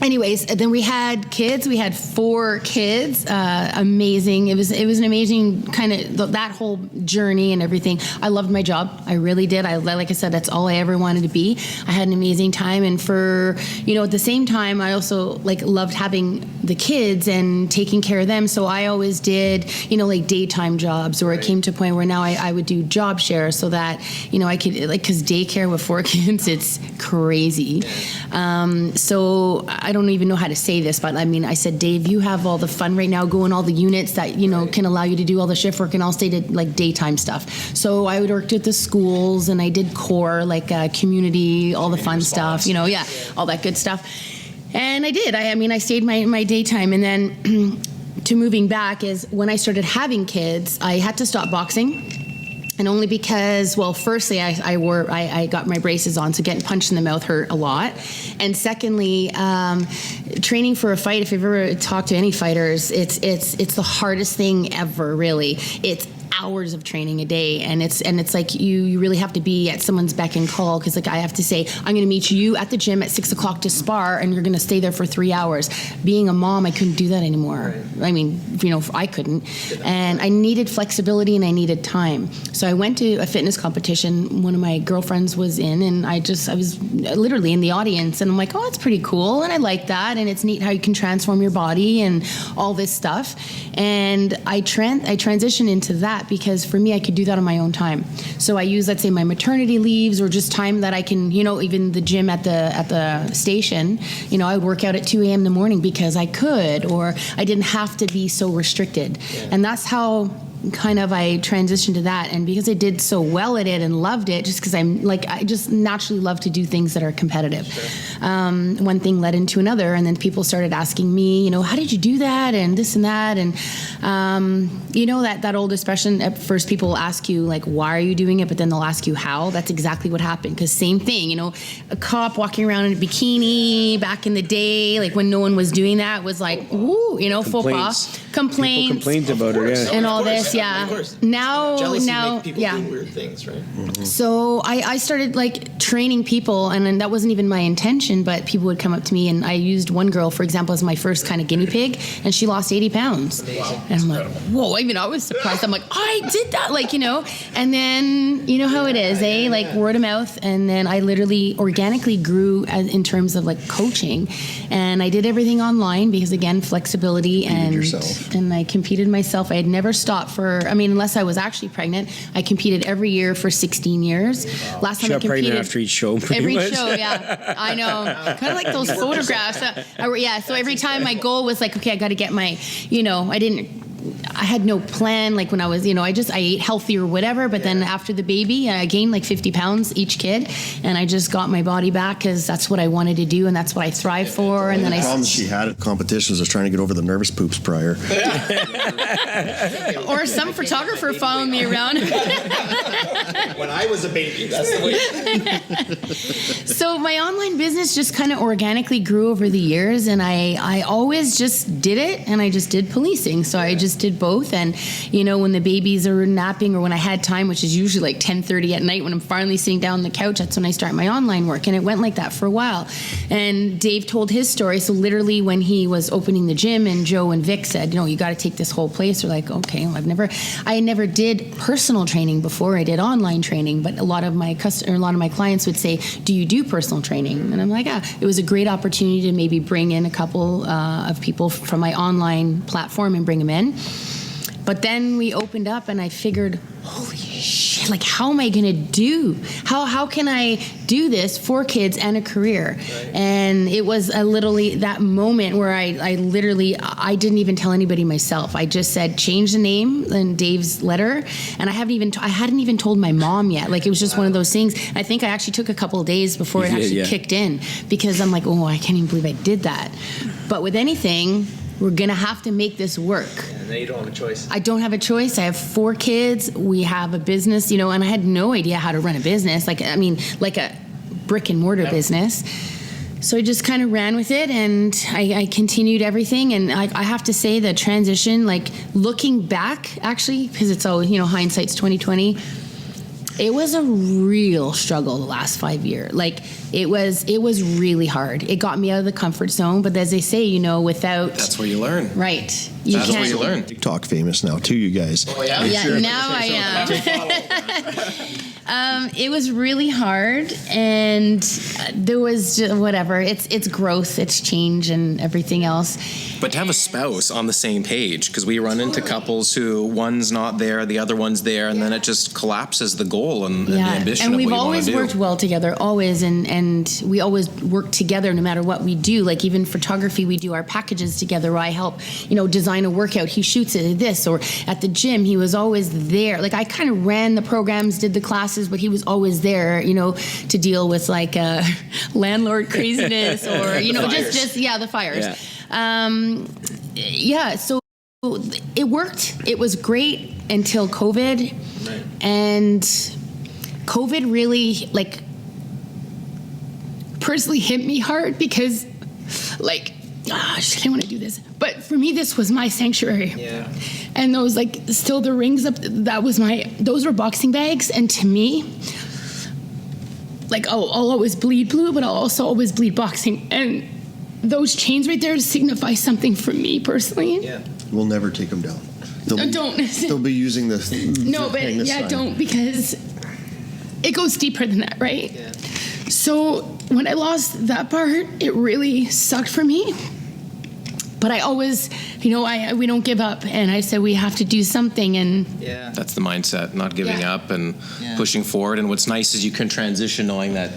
anyways, then we had kids. We had 4 kids. Amazing. It was an amazing kind of that whole journey and everything. I loved my job. I really did. Like I said, that's all I ever wanted to be. I had an amazing time, and for at the same time, I also loved having the kids and taking care of them. So I always did daytime jobs, or it came to a point where now I would do job share so that I could because daycare with 4 kids, it's crazy. So I don't even know how to say this, but I said, Dave, you have all the fun right now, go in all the units that, can allow you to do all the shift work, and I'll stay to daytime stuff. So I would work at the schools, and I did core, community, all the fun stuff, all that good stuff. And I did. I stayed my daytime, and then to moving back is when I started having kids, I had to stop boxing. And only because, well, firstly, I got my braces on, so getting punched in the mouth hurt a lot. And secondly, training for a fight, if you've ever talked to any fighters, it's the hardest thing ever, really. It's hours of training a day, and it's like you really have to be at someone's beck and call, because I have to say, I'm going to meet you at the gym at 6 o'clock to spar, and you're going to stay there for 3 hours. Being a mom, I couldn't do that anymore. Right. I couldn't, and I needed flexibility and I needed time. So I went to a fitness competition one of my girlfriends was in, and I was literally in the audience, and I'm like, oh, it's pretty cool, and I like that, and it's neat how you can transform your body and all this stuff. And I transitioned into that because for me, I could do that on my own time. So I use, let's say, my maternity leaves, or just time that I can, even the gym at the station, I would work out at 2 a.m. in the morning because I could, or I didn't have to be so restricted. Yeah. And that's how kind of I transitioned to that, and because I did so well at it and loved it, just because I just naturally love to do things that are competitive. Sure. One thing led into another, and then people started asking me, how did you do that, and this and that, and that old expression. At first, people will ask you why are you doing it, but then they'll ask you how. That's exactly what happened. Because same thing, a cop walking around in a bikini back in the day, when no one was doing that, was ooh, faux pas, complaints, people complained about her, yeah, and all this. Yeah. Of course. Now, make people yeah. do weird things, right? Mm-hmm. So I started training people, and then that wasn't even my intention, but people would come up to me, and I used one girl, for example, as my first kind of guinea pig, and she lost 80 pounds. Wow. And I'm like, whoa, I was surprised. I'm like, I did that, and then, how it is, word of mouth, and then I literally organically grew in terms of coaching, and I did everything online because, again, flexibility, and I competed myself. I had never stopped unless I was actually pregnant. I competed every year for 16 years. Wow. Last time I competed pregnant after each show. Every show, yeah. I know. Kind of like those photographs. So every time my goal was okay, I got to get my, I had no plan. When I was, I ate healthy or whatever. But then after the baby, I gained 50 pounds each kid, and I just got my body back because that's what I wanted to do, and that's what I thrive for. And then the problem she had at competitions was trying to get over the nervous poops prior. Or some photographer following me around. When I was a baby, that's the way. So my online business just kind of organically grew over the years, and I always just did it, and I just did policing. So I just did both, and when the babies are napping, or when I had time, which is usually 10:30 at night when I'm finally sitting down on the couch, that's when I start my online work. And it went like that for a while. And Dave told his story. So literally when he was opening the gym, and Joe and Vic said, you got to take this whole place, we're like, okay, well, I never did personal training before. I did online training, but a lot of my clients would say, do you do personal training? And I'm like, it was a great opportunity to maybe bring in a couple of people from my online platform and bring them in. But then we opened up, and I figured, holy shit, how am I going to do? How can I do this for kids and a career? Right. And it was literally that moment where I didn't even tell anybody myself. I just said, change the name in Dave's letter. And I hadn't even told my mom yet. It was just one of those things. I think I actually took a couple of days before it actually kicked in, because I'm like, oh, I can't even believe I did that. But with anything, we're going to have to make this work. And then you don't have a choice. I don't have a choice. I have 4 kids. We have a business, and I had no idea how to run a business, like a brick and mortar business. So I just kind of ran with it, and I continued everything. And I have to say the transition, looking back, actually, because it's always, hindsight's 20/20. It was a real struggle the last 5 years. Like it was really hard. It got me out of the comfort zone. But as they say, you know, without That's where you learn. right, That's where you learn. TikTok famous now too, you guys. Oh, yeah? Yeah, now I am. It was really hard, and there was just, whatever. It's growth, it's change, and everything else. But to have a spouse on the same page, because we run into couples who one's not there, the other one's there, and then it just collapses the goal and the ambition and of we've what you want always to do. worked well together, always, and we always work together no matter what we do. Like even photography, we do our packages together. Where I help, you know, design a workout. He shoots it, this, or at the gym, he was always there. Like I kind of ran the programs, did the classes, but he was always there, you know, to deal with like landlord craziness or you know just the fires. So it worked. It was great until COVID, and COVID really like personally hit me hard because like I just can't want to do this. But for me, this was my sanctuary. Yeah. And those like still the rings up. Those were boxing bags, and to me, like I'll always bleed blue, but I'll also always bleed boxing. And those chains right there signify something for me personally. Yeah. We'll never take them down. Don't. They'll be using this. No, but yeah, don't, because it goes deeper than that, right? Yeah. So when I lost that part, it really sucked for me. But I always, you know, we don't give up, and I said we have to do something, and that's the mindset, not giving up and pushing forward. And what's nice is you can transition knowing that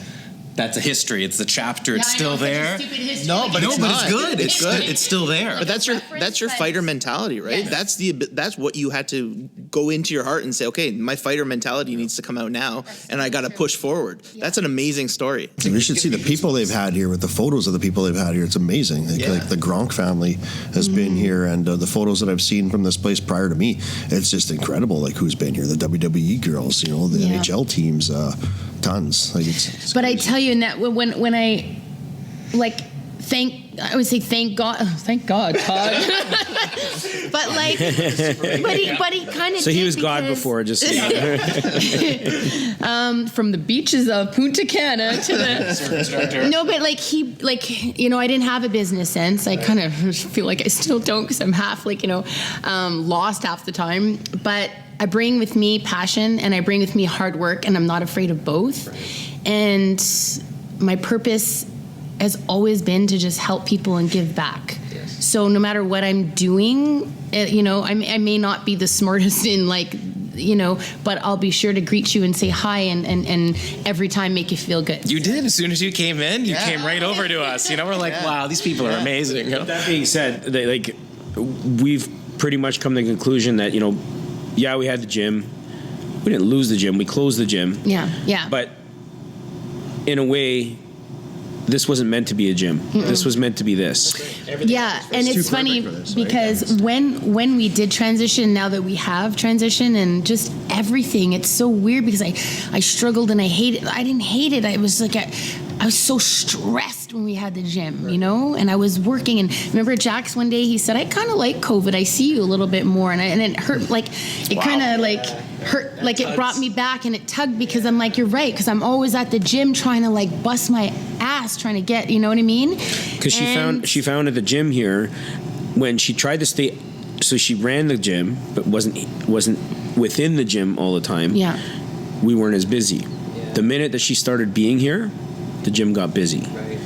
that's a history. It's the chapter. It's still there. No, but it's good. It's good. It's still there. But that's your fighter mentality, right? Yes. That's what you had to go into your heart and say, okay, my fighter mentality needs to come out now, and I got to push forward. Yeah. That's an amazing story. You should see the people they've had here with the photos of the people they've had here. It's amazing. Like the Gronk family has been here, and the photos that I've seen from this place prior to me, it's just incredible. Like who's been here? The WWE girls, you know, the NHL teams, tons. Like it's but crazy. I tell you, in that when I like I would say thank God, Todd. But like, but he kind of. So he was God before, just from the beaches of Punta Cana to the. No, but like you know, I didn't have a business sense. I kind of feel like I still don't because I'm half like, you know, lost half the time. But I bring with me passion, and I bring with me hard work, and I'm not afraid of both. And my purpose has always been to just help people and give back. Yes. So no matter what I'm doing, you know, I may not be the smartest in like, you know, but I'll be sure to greet you and say hi and every time make you feel good. You did. As soon as you came in, you came right over to us. You know, we're like, wow, these people are amazing. You know? That being said, like we've pretty much come to the conclusion that, you know, we had the gym. We didn't lose the gym. We closed the gym. Yeah. But in a way, this wasn't meant to be a gym. Mm-mm. This was meant to be this. Yeah, and it's funny because when we did transition, now that we have transition and just everything, it's so weird because I struggled and I hated. I didn't hate it. I was like I was so stressed when we had the gym, you know, and I was working. And remember Jax one day, he said, I kind of like COVID. I see you a little bit more. And it hurt, like, it kind of like hurt, like it brought me back and it tugged because I'm like, you're right. Because I'm always at the gym trying to like bust my ass trying to get, you know what I mean? Because she found at the gym here when she tried to stay, so she ran the gym, but wasn't within the gym all the time. Yeah. We weren't as busy. Yeah. The minute that she started being here, the gym got busy. Right.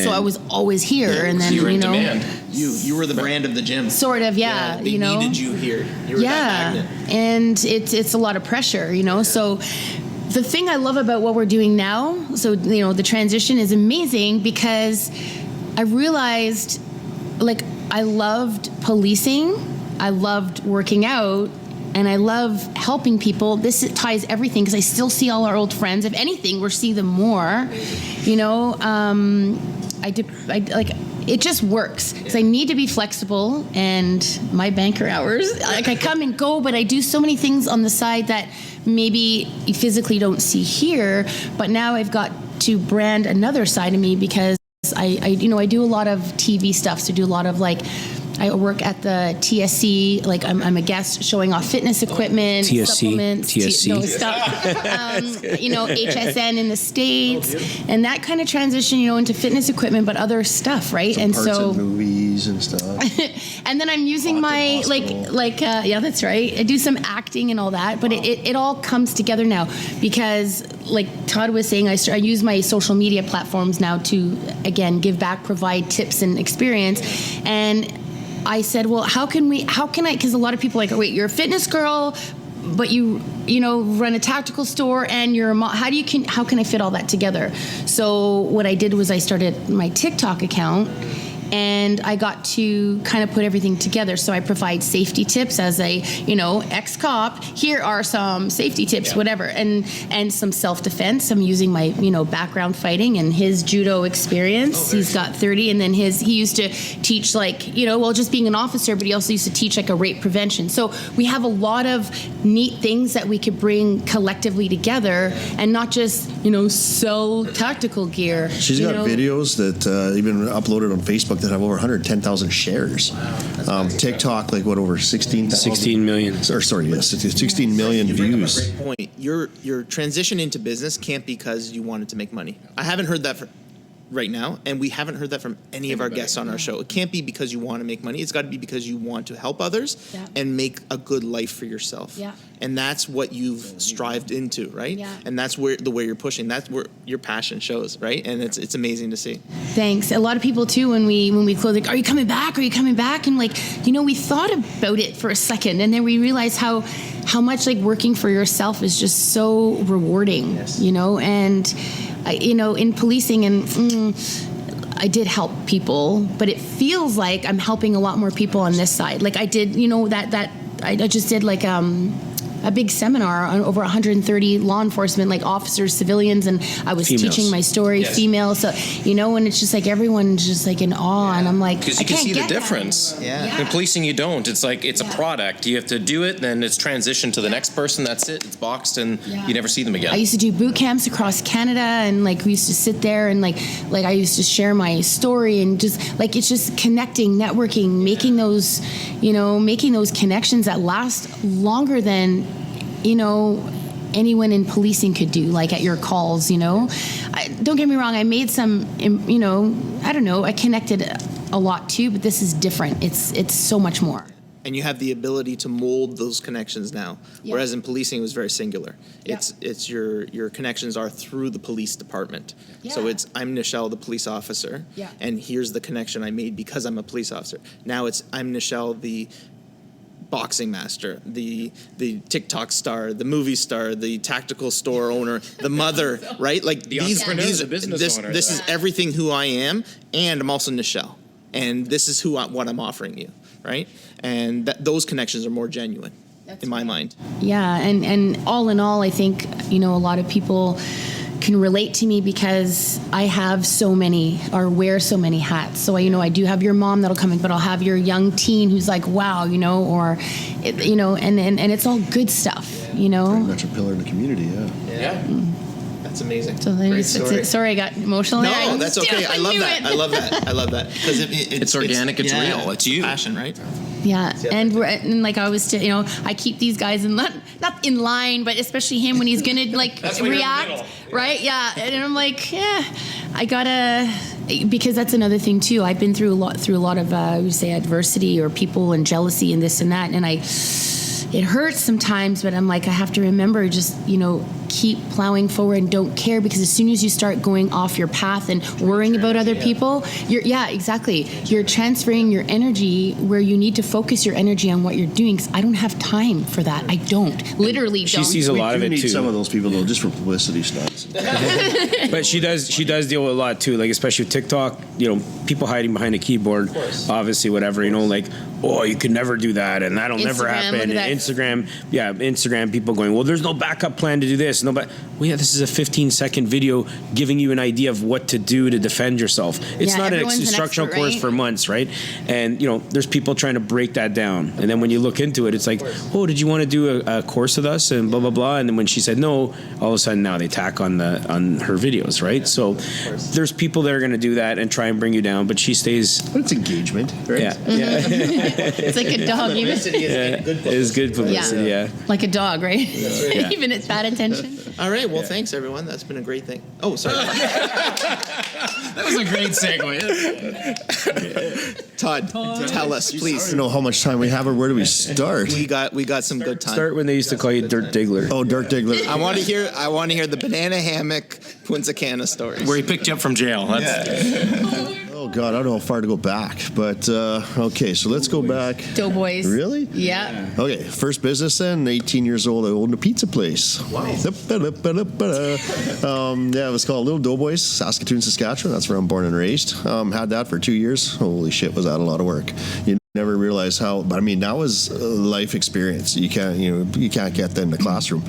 So I was always here, and then so you were in know, demand. You were the brand of the gym. Sort of, yeah. They you know, needed you here. You were that magnet. And it's a lot of pressure, you know. Yeah. So the thing I love about what we're doing now, so you know, the transition is amazing because I realized, like, I loved policing, I loved working out, and I love helping people. This ties everything because I still see all our old friends. If anything, we'll see them more. You know, it just works. Because I need to be flexible, and my banker hours, like I come and go, but I do so many things on the side that maybe you physically don't see here. But now I've got to brand another side of me because I do a lot of TV stuff. So I do a lot of like I work at the TSC. Like I'm a guest showing off fitness equipment, supplements, HSN in the States, and that kind of transition, into fitness equipment, but other stuff, right? And parts of movies and stuff. And then I'm using my that's right. I do some acting and all that, but it all comes together now because, like Todd was saying, I use my social media platforms now to again give back, provide tips and experience, and I said, well, how can I, because a lot of people are like, oh, wait, you're a fitness girl, but you run a tactical store and you're a mom. How can I fit all that together? So what I did was I started my TikTok account, and I got to kind of put everything together. So I provide safety tips as a, ex-cop. Here are some safety tips, whatever, and some self-defense. I'm using my, background fighting and his judo experience. He's got 30, and then he used to teach just being an officer, but he also used to teach like a rape prevention. So we have a lot of neat things that we could bring collectively together and not just, sell tactical gear. She's got videos that even uploaded on Facebook that have over 110,000 shares. TikTok, over 16 million. 16 million views. Great point. Your transition into business can't be because you wanted to make money. I haven't heard that right now, and we haven't heard that from any of our guests on our show. It can't be because you want to make money. It's got to be because you want to help others and make a good life for yourself. Yeah. And that's what you've strived into, right? Yeah. And that's the way you're pushing. That's where your passion shows, right? And it's amazing to see. Thanks. A lot of people too, when we close, like, are you coming back? Are you coming back? And we thought about it for a second, and then we realized how much working for yourself is just so rewarding, and in policing, and I did help people, but it feels like I'm helping a lot more people on this side. Like I did, I just did a big seminar on over 130 law enforcement, officers, civilians, and I was teaching my story, female. So, and it's just everyone's just in awe, and I'm like, because you can see the difference. Yeah. In policing, you don't. It's it's a product. You have to do it, then it's transitioned to the next person. That's it. It's boxed, and you never see them again. I used to do boot camps across Canada, and we used to sit there, and I used to share my story, and just it's just connecting, networking, making those connections that last longer than anyone in policing could do, at your calls, don't get me wrong, I made some, I connected a lot too, but this is different. It's so much more. And you have the ability to mold those connections now, whereas in policing it was very singular. It's your connections are through the police department. So I'm Nichelle, the police officer, and here's the connection I made because I'm a police officer. Now I'm Nichelle, the boxing master, the TikTok star, the movie star, the tactical store owner, the mother, right? The entrepreneur, the business owner. This is everything who I am, and I'm also Nichelle, and this is what I'm offering you, right? And those connections are more genuine, in my mind. Yeah, and all in all, I think a lot of people can relate to me because I have wear so many hats. So I do have your mom that'll come in, but I'll have your young teen who's like, wow, or and it's all good stuff, Pretty much a pillar in the community, yeah. That's amazing. So Great story. Sorry, I got emotional there. No, that's okay. I love that because it's organic. It's real. It's you. Passion, right? Yeah, and I always, I keep these guys not in line, but especially him when he's gonna react, right? Yeah, and I'm like, I gotta, because that's another thing too. I've been through a lot of adversity or people and jealousy and this and that, and it hurts sometimes, but I'm like, I have to remember, just keep plowing forward and don't care, because as soon as you start going off your path and worrying about other people, you're transferring your energy where you need to focus your energy on what you're doing. 'Cause I don't have time for that. I literally she don't. sees a lot of it too. Some of those people though, just for publicity stunts. But she does deal with a lot too, especially with TikTok. People hiding behind a keyboard, obviously, whatever. oh, you could never do that, and that'll never Instagram, happen. look And at that. Instagram people going, well, there's no backup plan to do this. Well, yeah, this is a 15-second video giving you an idea of what to do to defend yourself. It's not an everyone's an instructional expert, course right? for months, right? And, there's people trying to break that down. And then when you look into it, it's like, oh, did you want to do a course with us? And blah, blah, blah. And then when she said no, all of a sudden now they tack on her videos, right? So there's people that are going to do that and try and bring you down, but she stays. But it's engagement, right? Yeah. It's like a dog. Even, It's good publicity, yeah. like a dog, right? Yeah. Even it's bad attention. All right. Well, thanks everyone. That's been a great thing. Oh, sorry. That was a great segue. Todd, tell us, I please. don't know how much time we have or where do we start? We got some good time. Start when they used to call you Dirt Diggler. Oh, Dirk Diggler. I want to hear the banana hammock Punta Cana stories. Where he picked you up from jail. Oh, God, I don't know how far to go back. But, okay, so let's go back. Doughboys. Really? Yeah. Okay, first business then, 18 years old, I owned a pizza place. Wow. Yeah, it was called Little Doughboys, Saskatoon, Saskatchewan. That's where I'm born and raised. Had that for 2 years. Holy shit, was that a lot of work. You never realize how, but I mean, that was a life experience. You can't get that in the classroom.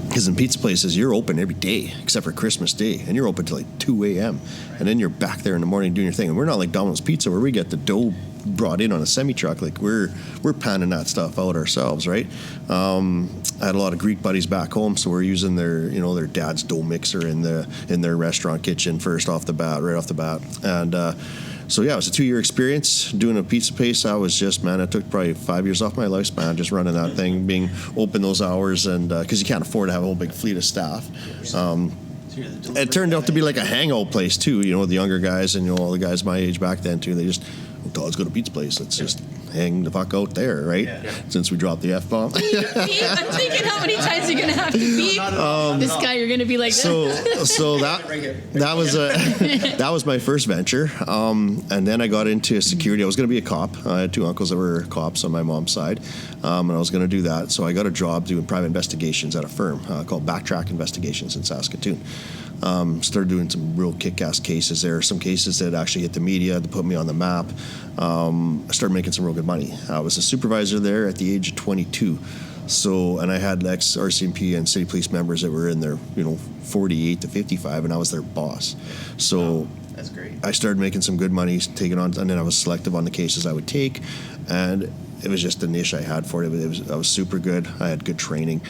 Because in pizza places, you're open every day except for Christmas Day, and you're open till like 2 a.m. And then you're back there in the morning doing your thing. And we're not like Domino's Pizza where we get the dough brought in on a semi-truck. Like we're panning that stuff out ourselves, right? I had a lot of Greek buddies back home, so we're using their dad's dough mixer in their restaurant kitchen right off the bat, and. So yeah, it was a 2-year experience doing a pizza place. I was just, it took probably 5 years off my lifespan just running that thing, being open those hours, and because you can't afford to have a whole big fleet of staff. It turned out to be like a hangout place too. The younger guys and all the guys my age back then too. They just, Todd's got a pizza place. Let's just hang the fuck out there, right? Yeah. Since we dropped the F-bomb. I'm thinking how many times you're gonna have to beep this guy. You're gonna be like, so that was my first venture, and then I got into security. I was going to be a cop. I had 2 uncles that were cops on my mom's side, and I was going to do that. So I got a job doing private investigations at a firm called Backtrack Investigations in Saskatoon. Started doing some real kick-ass cases there. Some cases that actually hit the media, that put me on the map. I started making some real good money. I was a supervisor there at the age of 22. So, and I had ex-RCMP and city police members that were in their, 48 to 55, and I was their boss. So That's great. I started making some good money, taking on, and then I was selective on the cases I would take, and it was just the niche I had for it. I was super good. I had good training.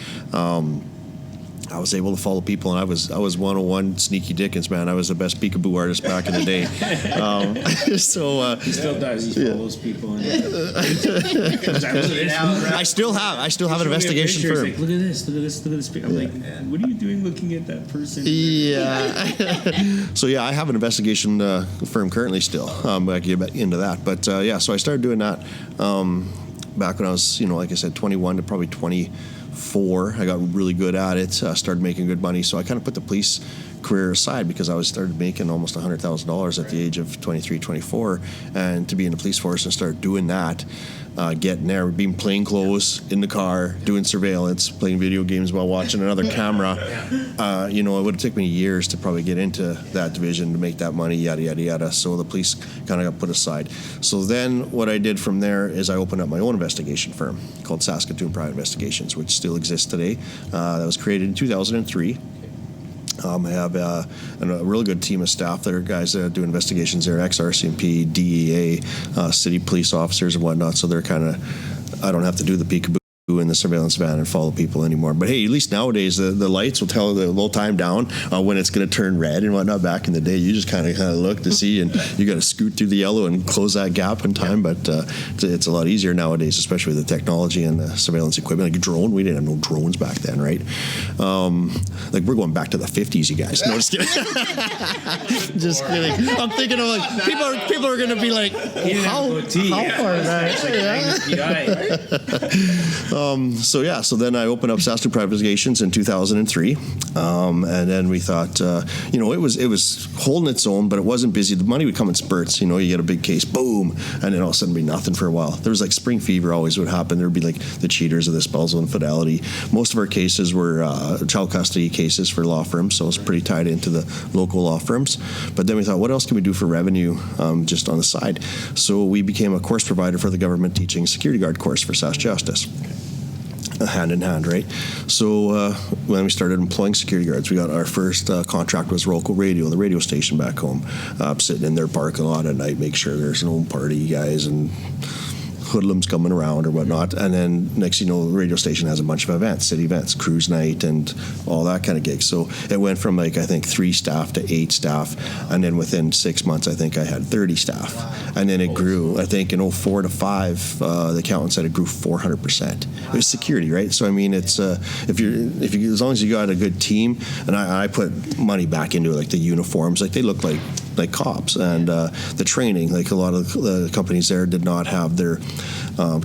I was able to follow people, and I was 101 Sneaky Dickens, man. I was the best peekaboo artist back in the day. He still does. He follows people. I still have an investigation firm. Like, look at this. I'm like, what are you doing looking at that person? Yeah. So yeah, I have an investigation firm currently still. I can get back into that, but yeah. So I started doing that back when I was, like I said, 21 to probably 24. I got really good at it. Started making good money. So I kind of put the police career aside because I started making almost $100,000 at the age of 23, 24, and to be in the police force and start doing that. Getting there, being plain clothes in the car, doing surveillance, playing video games while watching another camera. It would have taken me years to probably get into that division to make that money, yada, yada, yada. So the police kind of got put aside. So then what I did from there is I opened up my own investigation firm called Saskatoon Private Investigations, which still exists today. That was created in 2003. I have a really good team of staff that are guys that do investigations. They're ex-RCMP, DEA, city police officers and whatnot. So they're kind of, I don't have to do the peekaboo in the surveillance van and follow people anymore. But hey, at least nowadays the lights will tell the low time down when it's going to turn red and whatnot. Back in the day, you just kind of look to see, and you got to scoot through the yellow and close that gap in time. But it's a lot easier nowadays, especially with the technology and the surveillance equipment. Like a drone, we didn't have no drones back then, right? Like we're going back to the 50s, you guys. No, just kidding. Just kidding. I'm thinking of like people are going to be like, how far back? So then I opened up Saskatoon Privations in 2003, and then we thought, it was holding its own, but it wasn't busy. The money would come in spurts. You get a big case, boom, and then all of a sudden be nothing for a while. There was like spring fever always would happen. There would be like the cheaters or the spousal infidelity. Most of our cases were child custody cases for law firms, so it was pretty tied into the local law firms. But then we thought, what else can we do for revenue just on the side? So we became a course provider for the government teaching security guard course for Sask Justice. Hand in hand, right? So when we started employing security guards, we got our first contract was Roco Radio, the radio station back home, sitting in their parking lot at night, make sure there's no party guys and hoodlums coming around or whatnot. And then next the radio station has a bunch of events, city events, cruise night and all that kind of gigs. So it went from I think 3 staff to 8 staff, and then within 6 months I think I had 30 staff. And then it grew, I think in 04 to 5, the accountant said it grew 400%. It was security, right? So I mean, it's if you as long as you got a good team, and I put money back into it, like the uniforms, like they look like cops, and the training, like a lot of the companies there did not have their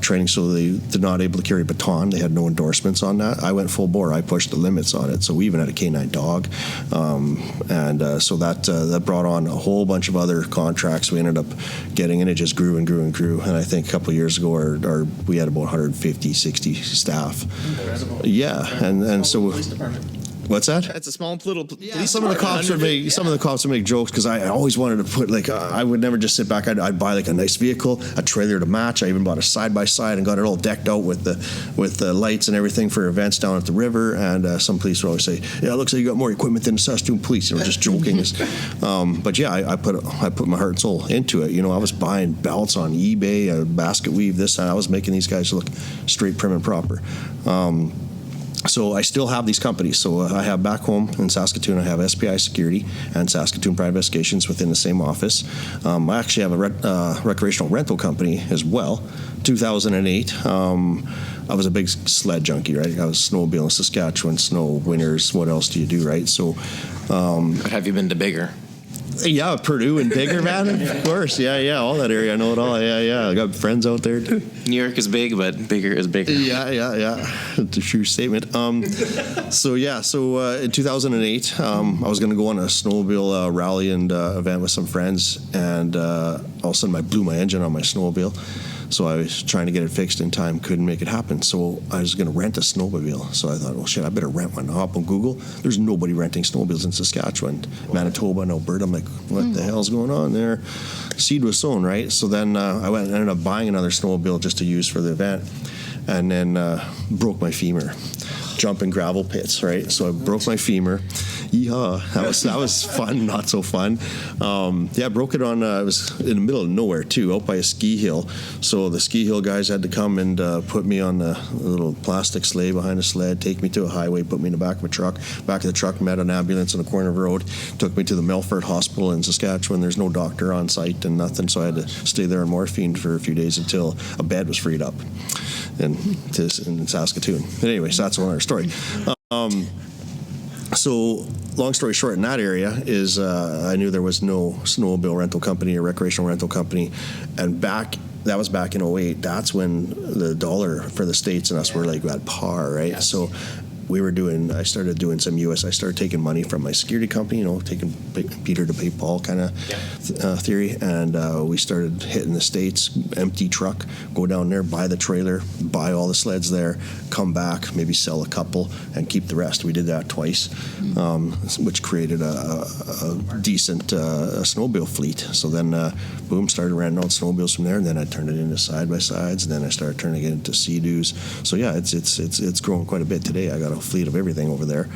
training, so they did not able to carry a baton. They had no endorsements on that. I went full bore. I pushed the limits on it. So we even had a canine dog, so that brought on a whole bunch of other contracts. We ended up getting, and it just grew and grew and grew. And I think a couple of years ago, we had about 150, 60 staff. Incredible. Yeah, and so. What's that? That's a small little police. Some of the cops would make jokes because I always wanted to put I would never just sit back. I'd buy like a nice vehicle, a trailer to match. I even bought a side by side and got it all decked out with the lights and everything for events down at the river. And some police would always say, "Yeah, it looks like you got more equipment than the Saskatoon Police." Just joking. But yeah, I put my heart and soul into it. I was buying belts on eBay, a basket weave, this, and I was making these guys look straight, prim and proper. So I still have these companies. So I have back home in Saskatoon, I have SPI Security and Saskatoon Private Investigations within the same office. I actually have a recreational rental company as well. 2008, I was a big sled junkie, right? I was snowmobiling Saskatchewan, snow, winters, what else do you do, right? So, But have you been to bigger? Yeah, Purdue and bigger, man. Of course, yeah, all that area, I know it all. Yeah, I got friends out there too. New York is big, but bigger is bigger. Yeah. It's a true statement. So in 2008, I was going to go on a snowmobile rally and event with some friends, and all of a sudden I blew my engine on my snowmobile. So I was trying to get it fixed in time, couldn't make it happen. So I was going to rent a snowmobile. So I thought, well, shit, I better rent one. I hop on Google. There's nobody renting snowmobiles in Saskatchewan, Manitoba, and Alberta. I'm like, what the hell's going on there? Seed was sown, right? So then I went and ended up buying another snowmobile just to use for the event, and then broke my femur. Jumping gravel pits, right? So I broke my femur. Yeehaw. That was fun, not so fun. I broke it on, it was in the middle of nowhere too, out by a ski hill. So the ski hill guys had to come and put me on a little plastic sleigh behind a sled, take me to a highway, put me in the back of a truck. Back of the truck, met an ambulance on the corner of the road, took me to the Melfort Hospital in Saskatchewan. There's no doctor on site and nothing, so I had to stay there on morphine for a few days until a bed was freed up in Saskatoon. But anyway, so that's another story. So long story short, in that area is I knew there was no snowmobile rental company or recreational rental company, and that was back in 2008. That's when the dollar for the States and us were like at par, right? Yes. So I started doing some I started taking money from my security company, taking Peter to pay Paul kind of theory. And we started hitting the States, empty truck, go down there, buy the trailer, buy all the sleds there, come back, maybe sell a couple and keep the rest. We did that twice, which created a decent snowmobile fleet. So then, boom, started renting out snowmobiles from there. And then I turned it into side-by-sides. And then I started turning it into Sea-Doos. So yeah, it's grown quite a bit today. I got a fleet of everything over there.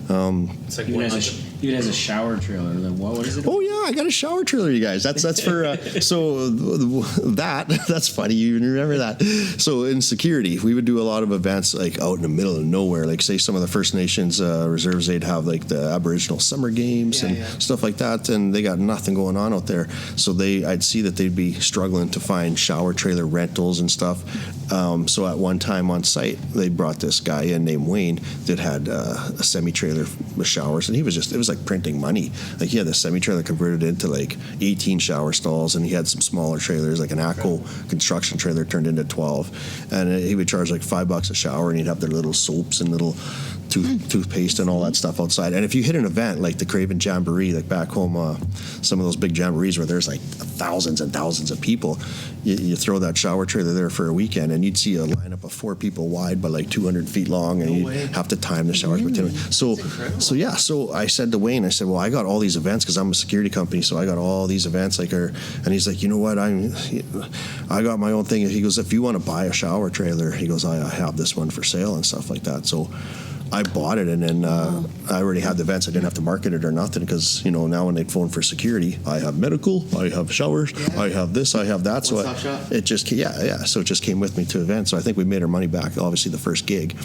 It's like even has a shower trailer. What is it? Oh yeah, I got a shower trailer, you guys. That's for so that's funny. You even remember that. So in security, we would do a lot of events like out in the middle of nowhere. Like say some of the First Nations reserves, they'd have like the Aboriginal summer games and stuff like that, and they got nothing going on out there. So I'd see that they'd be struggling to find shower trailer rentals and stuff. So at one time on site, they brought this guy in named Wayne that had a semi-trailer with showers, and it was was like printing money. Like he had the semi-trailer converted into like 18 shower stalls, and he had some smaller trailers, like an ACO construction trailer turned into 12. And he would charge like $5 a shower, and he'd have their little soaps and little toothpaste and all that stuff outside. And if you hit an event like the Craven Jamboree, like back home, some of those big jamborees where there's like thousands and thousands of people, you throw that shower trailer there for a weekend, and you'd see a lineup of 4 people wide by like 200 feet long, and you'd have to time the showers. So I said to Wayne, I said, well, I got all these events because I'm a security company, so I got all these events and he's like, you know what, I got my own thing. He goes, if you want to buy a shower trailer, he goes, I have this one for sale and stuff like that. So I bought it, and then I already had the events. I didn't have to market it or nothing because, now when they'd phone for security, I have medical, I have showers, I have this, I have that. So it just, so it just came with me to events. So I think we made our money back, obviously, the first gig.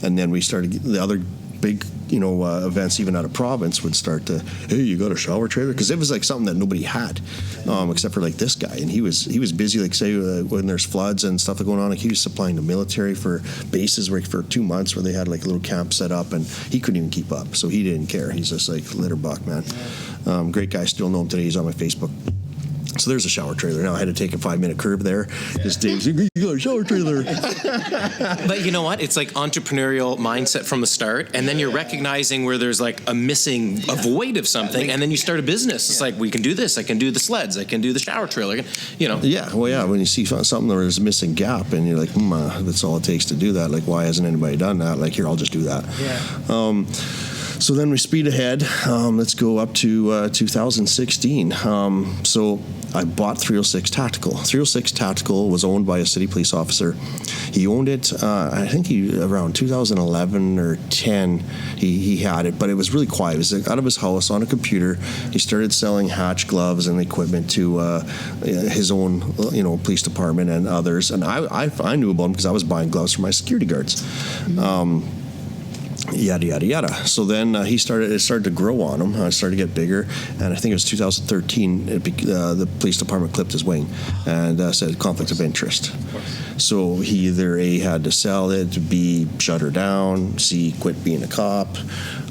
And then we started the other big, events even out of province would start to, hey, you got a shower trailer? Because it was like something that nobody had, except for like this guy. And he was busy, like say when there's floods and stuff going on, like he was supplying the military for bases where for 2 months where they had like a little camp set up, and he couldn't even keep up. So he didn't care. He's just like litterbuck, man. Great guy. Still know him today. He's on my Facebook. So there's a shower trailer. Now I had to take a 5-minute curve there. This Dave's, you got a shower trailer. But you know what? It's like entrepreneurial mindset from the start, and then you're recognizing where there's like a void of something, and then you start a business. It's like, we can do this. I can do the sleds. I can do the shower trailer. Yeah, well, yeah. When you see something where there's a missing gap, and you're like, that's all it takes to do that. Like, why hasn't anybody done that? Like, here, I'll just do that. Yeah. So then we speed ahead. Let's go up to 2016. So I bought 306 Tactical. 306 Tactical was owned by a city police officer. He owned it, I think around 2011 or 10, he had it, but it was really quiet. It was out of his house on a computer. He started selling hatch gloves and equipment to his own, police department and others. And I knew about him because I was buying gloves for my security guards. Yada, yada, yada. So then it started to grow on him. It started to get bigger. And I think it was 2013, the police department clipped his wing and said conflict of interest. So he either A, had to sell it, B, shut her down, C, quit being a cop.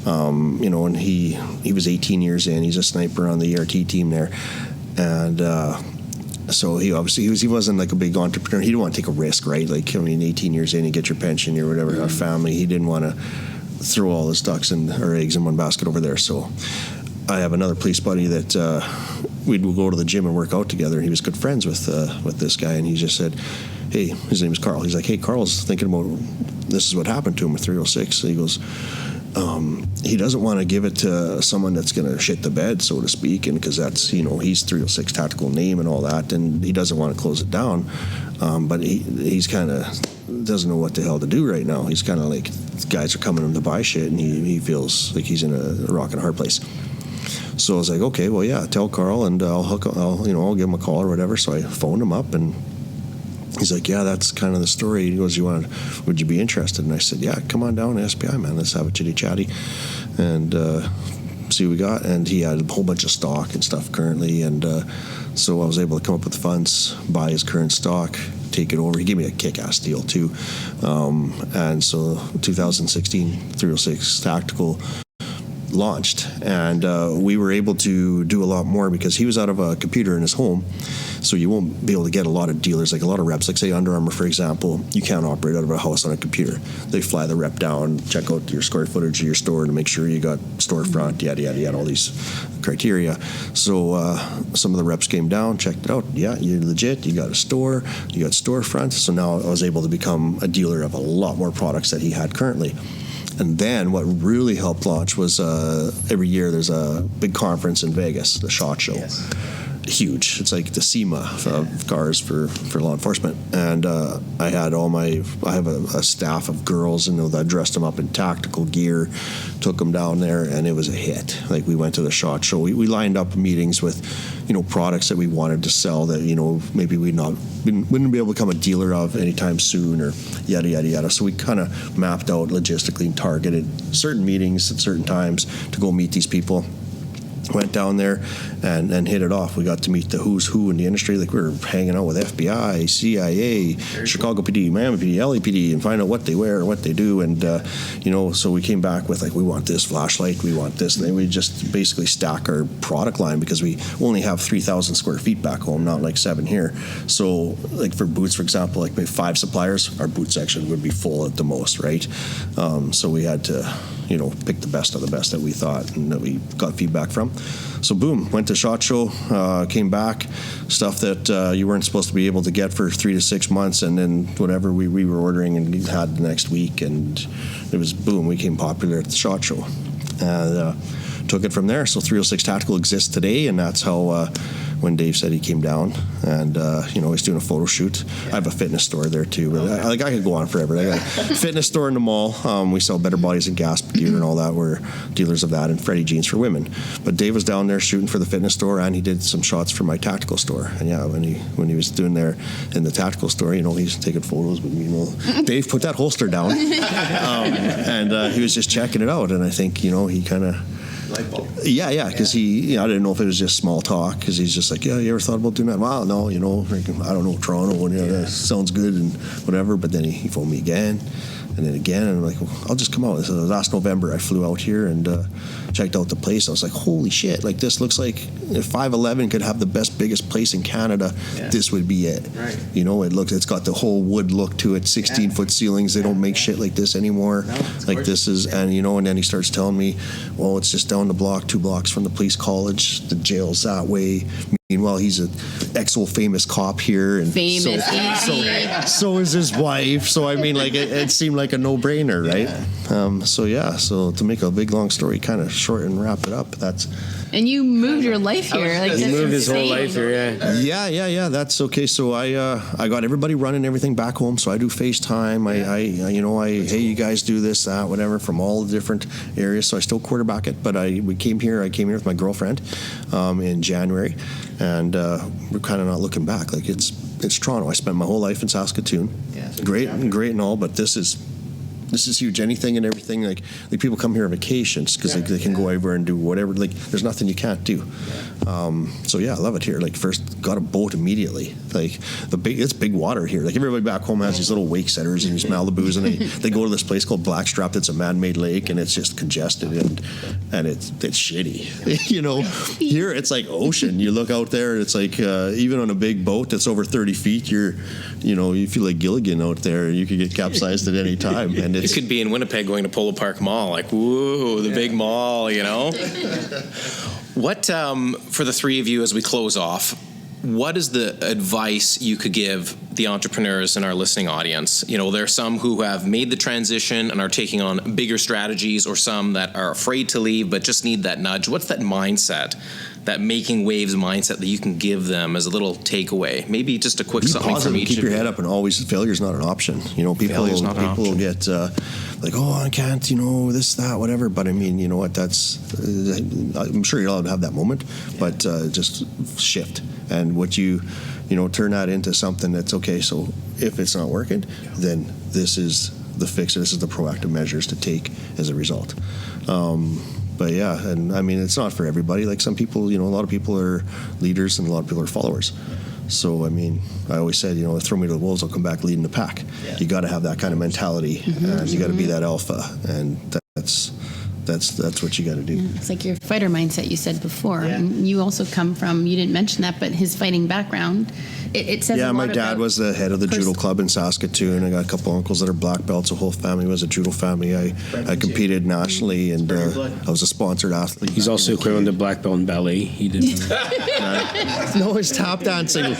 And he was 18 years in. He's a sniper on the ERT team there. And so he wasn't like a big entrepreneur. He didn't want to take a risk, right? Like, 18 years in, you get your pension or whatever, our family. He didn't want to throw all his eggs in one basket over there. So I have another police buddy that we'd go to the gym and work out together. And he was good friends with this guy, and he just said, hey, his name is Carl. He's like, hey, Carl's thinking about, this is what happened to him with 306. So he goes, he doesn't want to give it to someone that's going to shit the bed, so to speak, and because that's, he's 306 Tactical name and all that, and he doesn't want to close it down, but he's kind of doesn't know what the hell to do right now. He's kind of like, guys are coming him to buy shit, and he feels like he's in a rock and a hard place. So I was like, okay, well, yeah, tell Carl, and I'll give him a call or whatever. So I phoned him up, and he's like, yeah, that's kind of the story. He goes, would you be interested? And I said, yeah, come on down to SPI, man. Let's have a chitty-chatty and see what we got. And he had a whole bunch of stock and stuff currently. And so I was able to come up with the funds, buy his current stock, take it over. He gave me a kick-ass deal, too. And so 2016, 306 Tactical launched. And we were able to do a lot more because he was out of a computer in his home. So you won't be able to get a lot of dealers, like a lot of reps, like say Under Armour, for example. You can't operate out of a house on a computer. They fly the rep down, check out your square footage of your store to make sure you got storefront, yada, yada, yada, all these criteria. So some of the reps came down, checked it out. Yeah, you're legit. You got a store. You got storefront. So now I was able to become a dealer of a lot more products that he had currently. And then what really helped launch was every year there's a big conference in Vegas, the SHOT Show. Yes. Huge. It's like the SEMA of cars for law enforcement. And I have a staff of girls, that dressed them up in tactical gear, took them down there, and it was a hit. Like, we went to the SHOT Show. We lined up meetings with, products that we wanted to sell that, maybe we wouldn't be able to become a dealer of anytime soon, or yada, yada, yada. So we kind of mapped out logistically and targeted certain meetings at certain times to go meet these people. Went down there and hit it off. We got to meet the who's who in the industry. Like, we were hanging out with FBI, CIA, Chicago PD, Miami PD, LAPD, and find out what they wear and what they do. And, so we came back with, like, we want this flashlight, we want this. And then we just basically stack our product line because we only have 3,000 square feet back home, not like 7 here. So, like, for boots, for example, like, maybe 5 suppliers, our boot section would be full at the most, right? So we had to, pick the best of the best that we thought and that we got feedback from. So boom, went to SHOT Show, came back, stuff that you weren't supposed to be able to get for 3 to 6 months, and then whatever we were ordering and had the next week, and it was boom, we became popular at the SHOT Show. And took it from there. So 306 Tactical exists today, and that's how when Dave said he came down, and he's doing a photo shoot. I have a fitness store there too, but I could go on forever. I got a fitness store in the mall. We sell Better Bodies and Gas gear and all that. We're dealers of that, and Freddie Jeans for women. But Dave was down there shooting for the fitness store, and he did some shots for my tactical store. And yeah, when he was doing there in the tactical store, he's taking photos with me. Dave, put that holster down, and he was just checking it out. And I think he kind of. Yeah, because he, I didn't know if it was just small talk, because he's just like, yeah, you ever thought about doing that? Well, no, I don't know, Toronto, and that sounds good and whatever. But then he phoned me again, and then again, and I'm like, well, I'll just come out. So last November, I flew out here and checked out the place. I was like, holy shit, like, this looks like if 511 could have the biggest place in Canada, this would be it. Right. It's got the whole wood look to it, 16-foot ceilings. They don't make shit like this anymore. No, like gorgeous. This is, and then he starts telling me, well, it's just down the block, 2 blocks from the police college. The jail's that way. Meanwhile, he's an famous cop here, and so is his wife. So I mean, like, it seemed like a no-brainer, right? So to make a big long story kind of short and wrap it up, that's. And you moved your life here. He moved his whole life here, Yeah. That's okay. So I got everybody running everything back home. So I do FaceTime. Hey, you guys do this, that, whatever, from all the different areas. So I still quarterback it. But I came here with my girlfriend in January, and we're kind of not looking back. Like, it's Toronto. I spent my whole life in Saskatoon. Yeah, great and all, but this is huge. Anything and everything, like people come here on vacations because they can go over and do whatever. Like, there's nothing you can't do. I love it here. Like, first got a boat immediately. Like, it's big water here. Like, everybody back home has these little wake setters and these Malibus, and they go to this place called Blackstrap. That's a man-made lake, and it's just congested and it's shitty. Here it's like ocean. You look out there, and it's like even on a big boat that's over 30 feet, you feel like Gilligan out there. You could get capsized at any time, and you could be in Winnipeg going to Polo Park Mall, like, whoa, the big mall, What, for the three of you as we close off, what is the advice you could give the entrepreneurs in our listening audience? There are some who have made the transition and are taking on bigger strategies, or some that are afraid to leave but just need that nudge. What's that mindset, that making waves mindset, that you can give them as a little takeaway? Maybe just a quick something from each of you. Keep your head up, and always, failure's not an option. People will get like, oh, I can't, this, that, whatever. But I mean, you know what? I'm sure you'll have that moment, but just shift. And what you turn that into something that's okay. So if it's not working, then this is the fix. This is the proactive measures to take as a result. But yeah, and I mean, it's not for everybody. Like, some people, a lot of people are leaders and a lot of people are followers. So, I mean, I always said, throw me to the wolves, I'll come back leading the pack. Yeah. You got to have that kind of mentality, and you got to be that alpha, and that's what you got to do. Yeah, it's like your fighter mindset you said before. Yeah. And you also come from, you didn't mention that, but his fighting background. It says a lot. My dad was the head of the judo club in Saskatoon. I got a couple uncles that are black belts. The whole family was a judo family. I competed nationally, and I was a sponsored athlete. He's also equivalent to black belt in ballet. He didn't. No, it's tap dancing.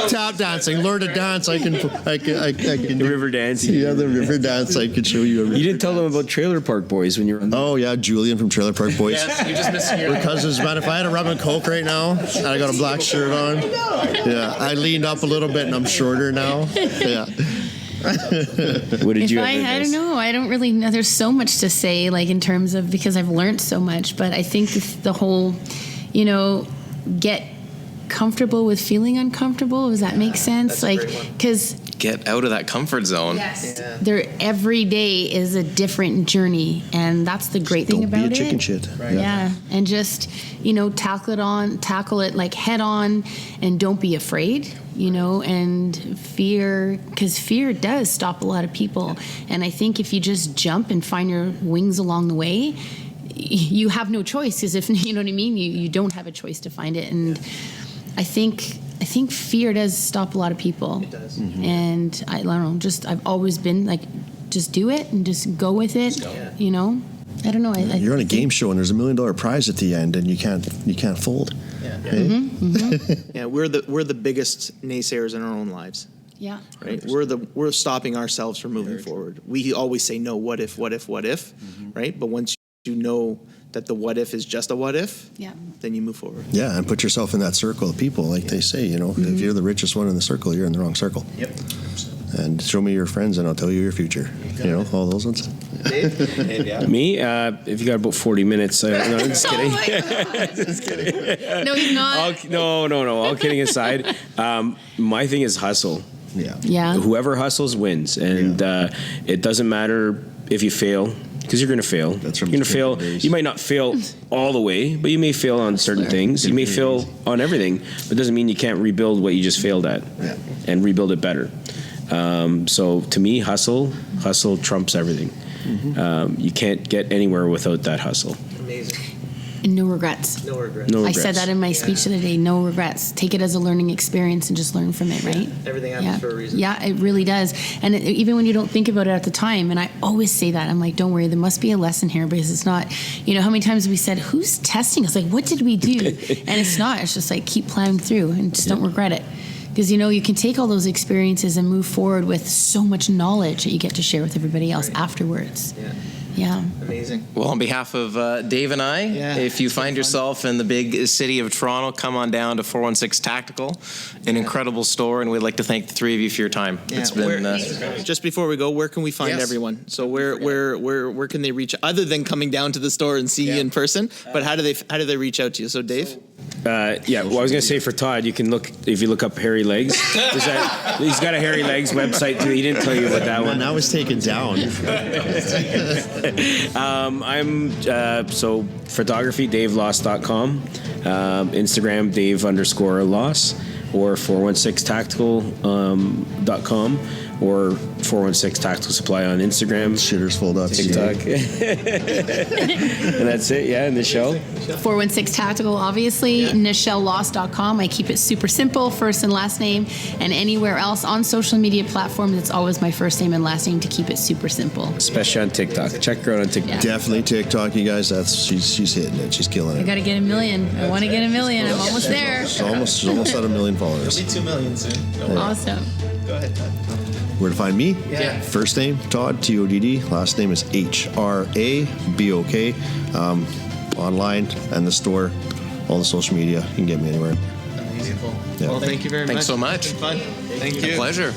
Tap dancing. Learn to dance. I can do river dancing. Yeah, the river dance. I could show you everything. You didn't tell them about Trailer Park Boys when you were on. Oh yeah, Julian from Trailer Park Boys. Yes, you're just missing your. We're cousins, man. If I had a rum and coke right now, and I got a black shirt on. Yeah, I leaned up a little bit, and I'm shorter now. Yeah. What did you? I don't know. I don't really know. There's so much to say, like, in terms of, because I've learned so much. But I think the whole, get comfortable with feeling uncomfortable. Does that make sense? Like, because get out of that comfort zone. Yes. Every day is a different journey, and that's the great thing about it. Don't be a chicken shit. Right. Yeah, and just, tackle it like head on, and don't be afraid, and because fear does stop a lot of people. And I think if you just jump and find your wings along the way, you have no choice, because if, you know what I mean, you don't have a choice to find it. And I think fear does stop a lot of people. It does. Mm-hmm. And I don't know, I've always been like, just do it and just go with it, I don't know. You're on a game show and there's $1 million prize at the end, and you can't fold. Yeah. Hey? Mm-hmm, mm-hmm. Yeah, we're the biggest naysayers in our own lives. Yeah. Right? We're stopping ourselves from moving forward. We always say no, what if, right? But once you know that the what if is just a what if, then you move forward. Yeah, and put yourself in that circle of people, like they say, if you're the richest one in the circle, you're in the wrong circle. Yep. And show me your friends and I'll tell you your future. All those ones. Dave? Me, if you got about 40 minutes, no, I'm just kidding. Oh my God. Just kidding. No, he's not. No. All kidding aside, my thing is hustle. Yeah. Whoever hustles wins, and it doesn't matter if you fail, because you're going to fail. That's you're going to fail. You might not fail all the way, but you may fail on certain things. You may fail on everything, but it doesn't mean you can't rebuild what you just failed at, and rebuild it better. So to me, hustle trumps everything. Mm-hmm. You can't get anywhere without that hustle. Amazing. And no regrets. No regrets. I said that in my speech the other day. No regrets. Take it as a learning experience and just learn from it, right? Everything happens for a reason. Yeah, it really does. And even when you don't think about it at the time, and I always say that, I'm like, don't worry, there must be a lesson here, because it's not, how many times we said, who's testing us? Like, what did we do? And it's not. It's just like, keep plowing through and just don't regret it. Because, you can take all those experiences and move forward with so much knowledge that you get to share with everybody else afterwards. Yeah. Amazing. Well, on behalf of Dave and I, if you find yourself in the big city of Toronto, come on down to 416 Tactical, an incredible store, and we'd like to thank the three of you for your time. Yeah. It's been just before we go, where can we find everyone? So where can they reach, other than coming down to the store and see you in person? But how do they reach out to you? So Dave? Well, I was going to say for Todd, if you look up Hairy Legs, he's got a Hairy Legs website too. He didn't tell you about that one. Now it's taken down. I'm photography, DaveLoss.com, Instagram, Dave_Loss, or 416tactical.com, or 416 Tactical Supply on Instagram, Shittersfull.ca, TikTok, and that's it. Yeah, in the show. 416 Tactical, obviously. NichelleLoss.com. I keep it super simple, first and last name. And anywhere else on social media platforms, it's always my first name and last name to keep it super simple. Especially on TikTok. Check her out on TikTok. Yeah. Definitely TikTok, you guys. She's hitting it. She's killing I it. got to get 1 million. I want to get 1 million. I'm almost there. She's almost at 1 million followers. It'll be 2 million soon. Don't worry. Awesome. Go ahead, Todd. Where to find me? Yeah. First name, Todd, Todd. Last name is HRABOK. Online and the store, all the social media. You can get me anywhere. Amazing. Yeah. Well, thank you very much. Thanks so much. It's been fun. Thank you. A pleasure.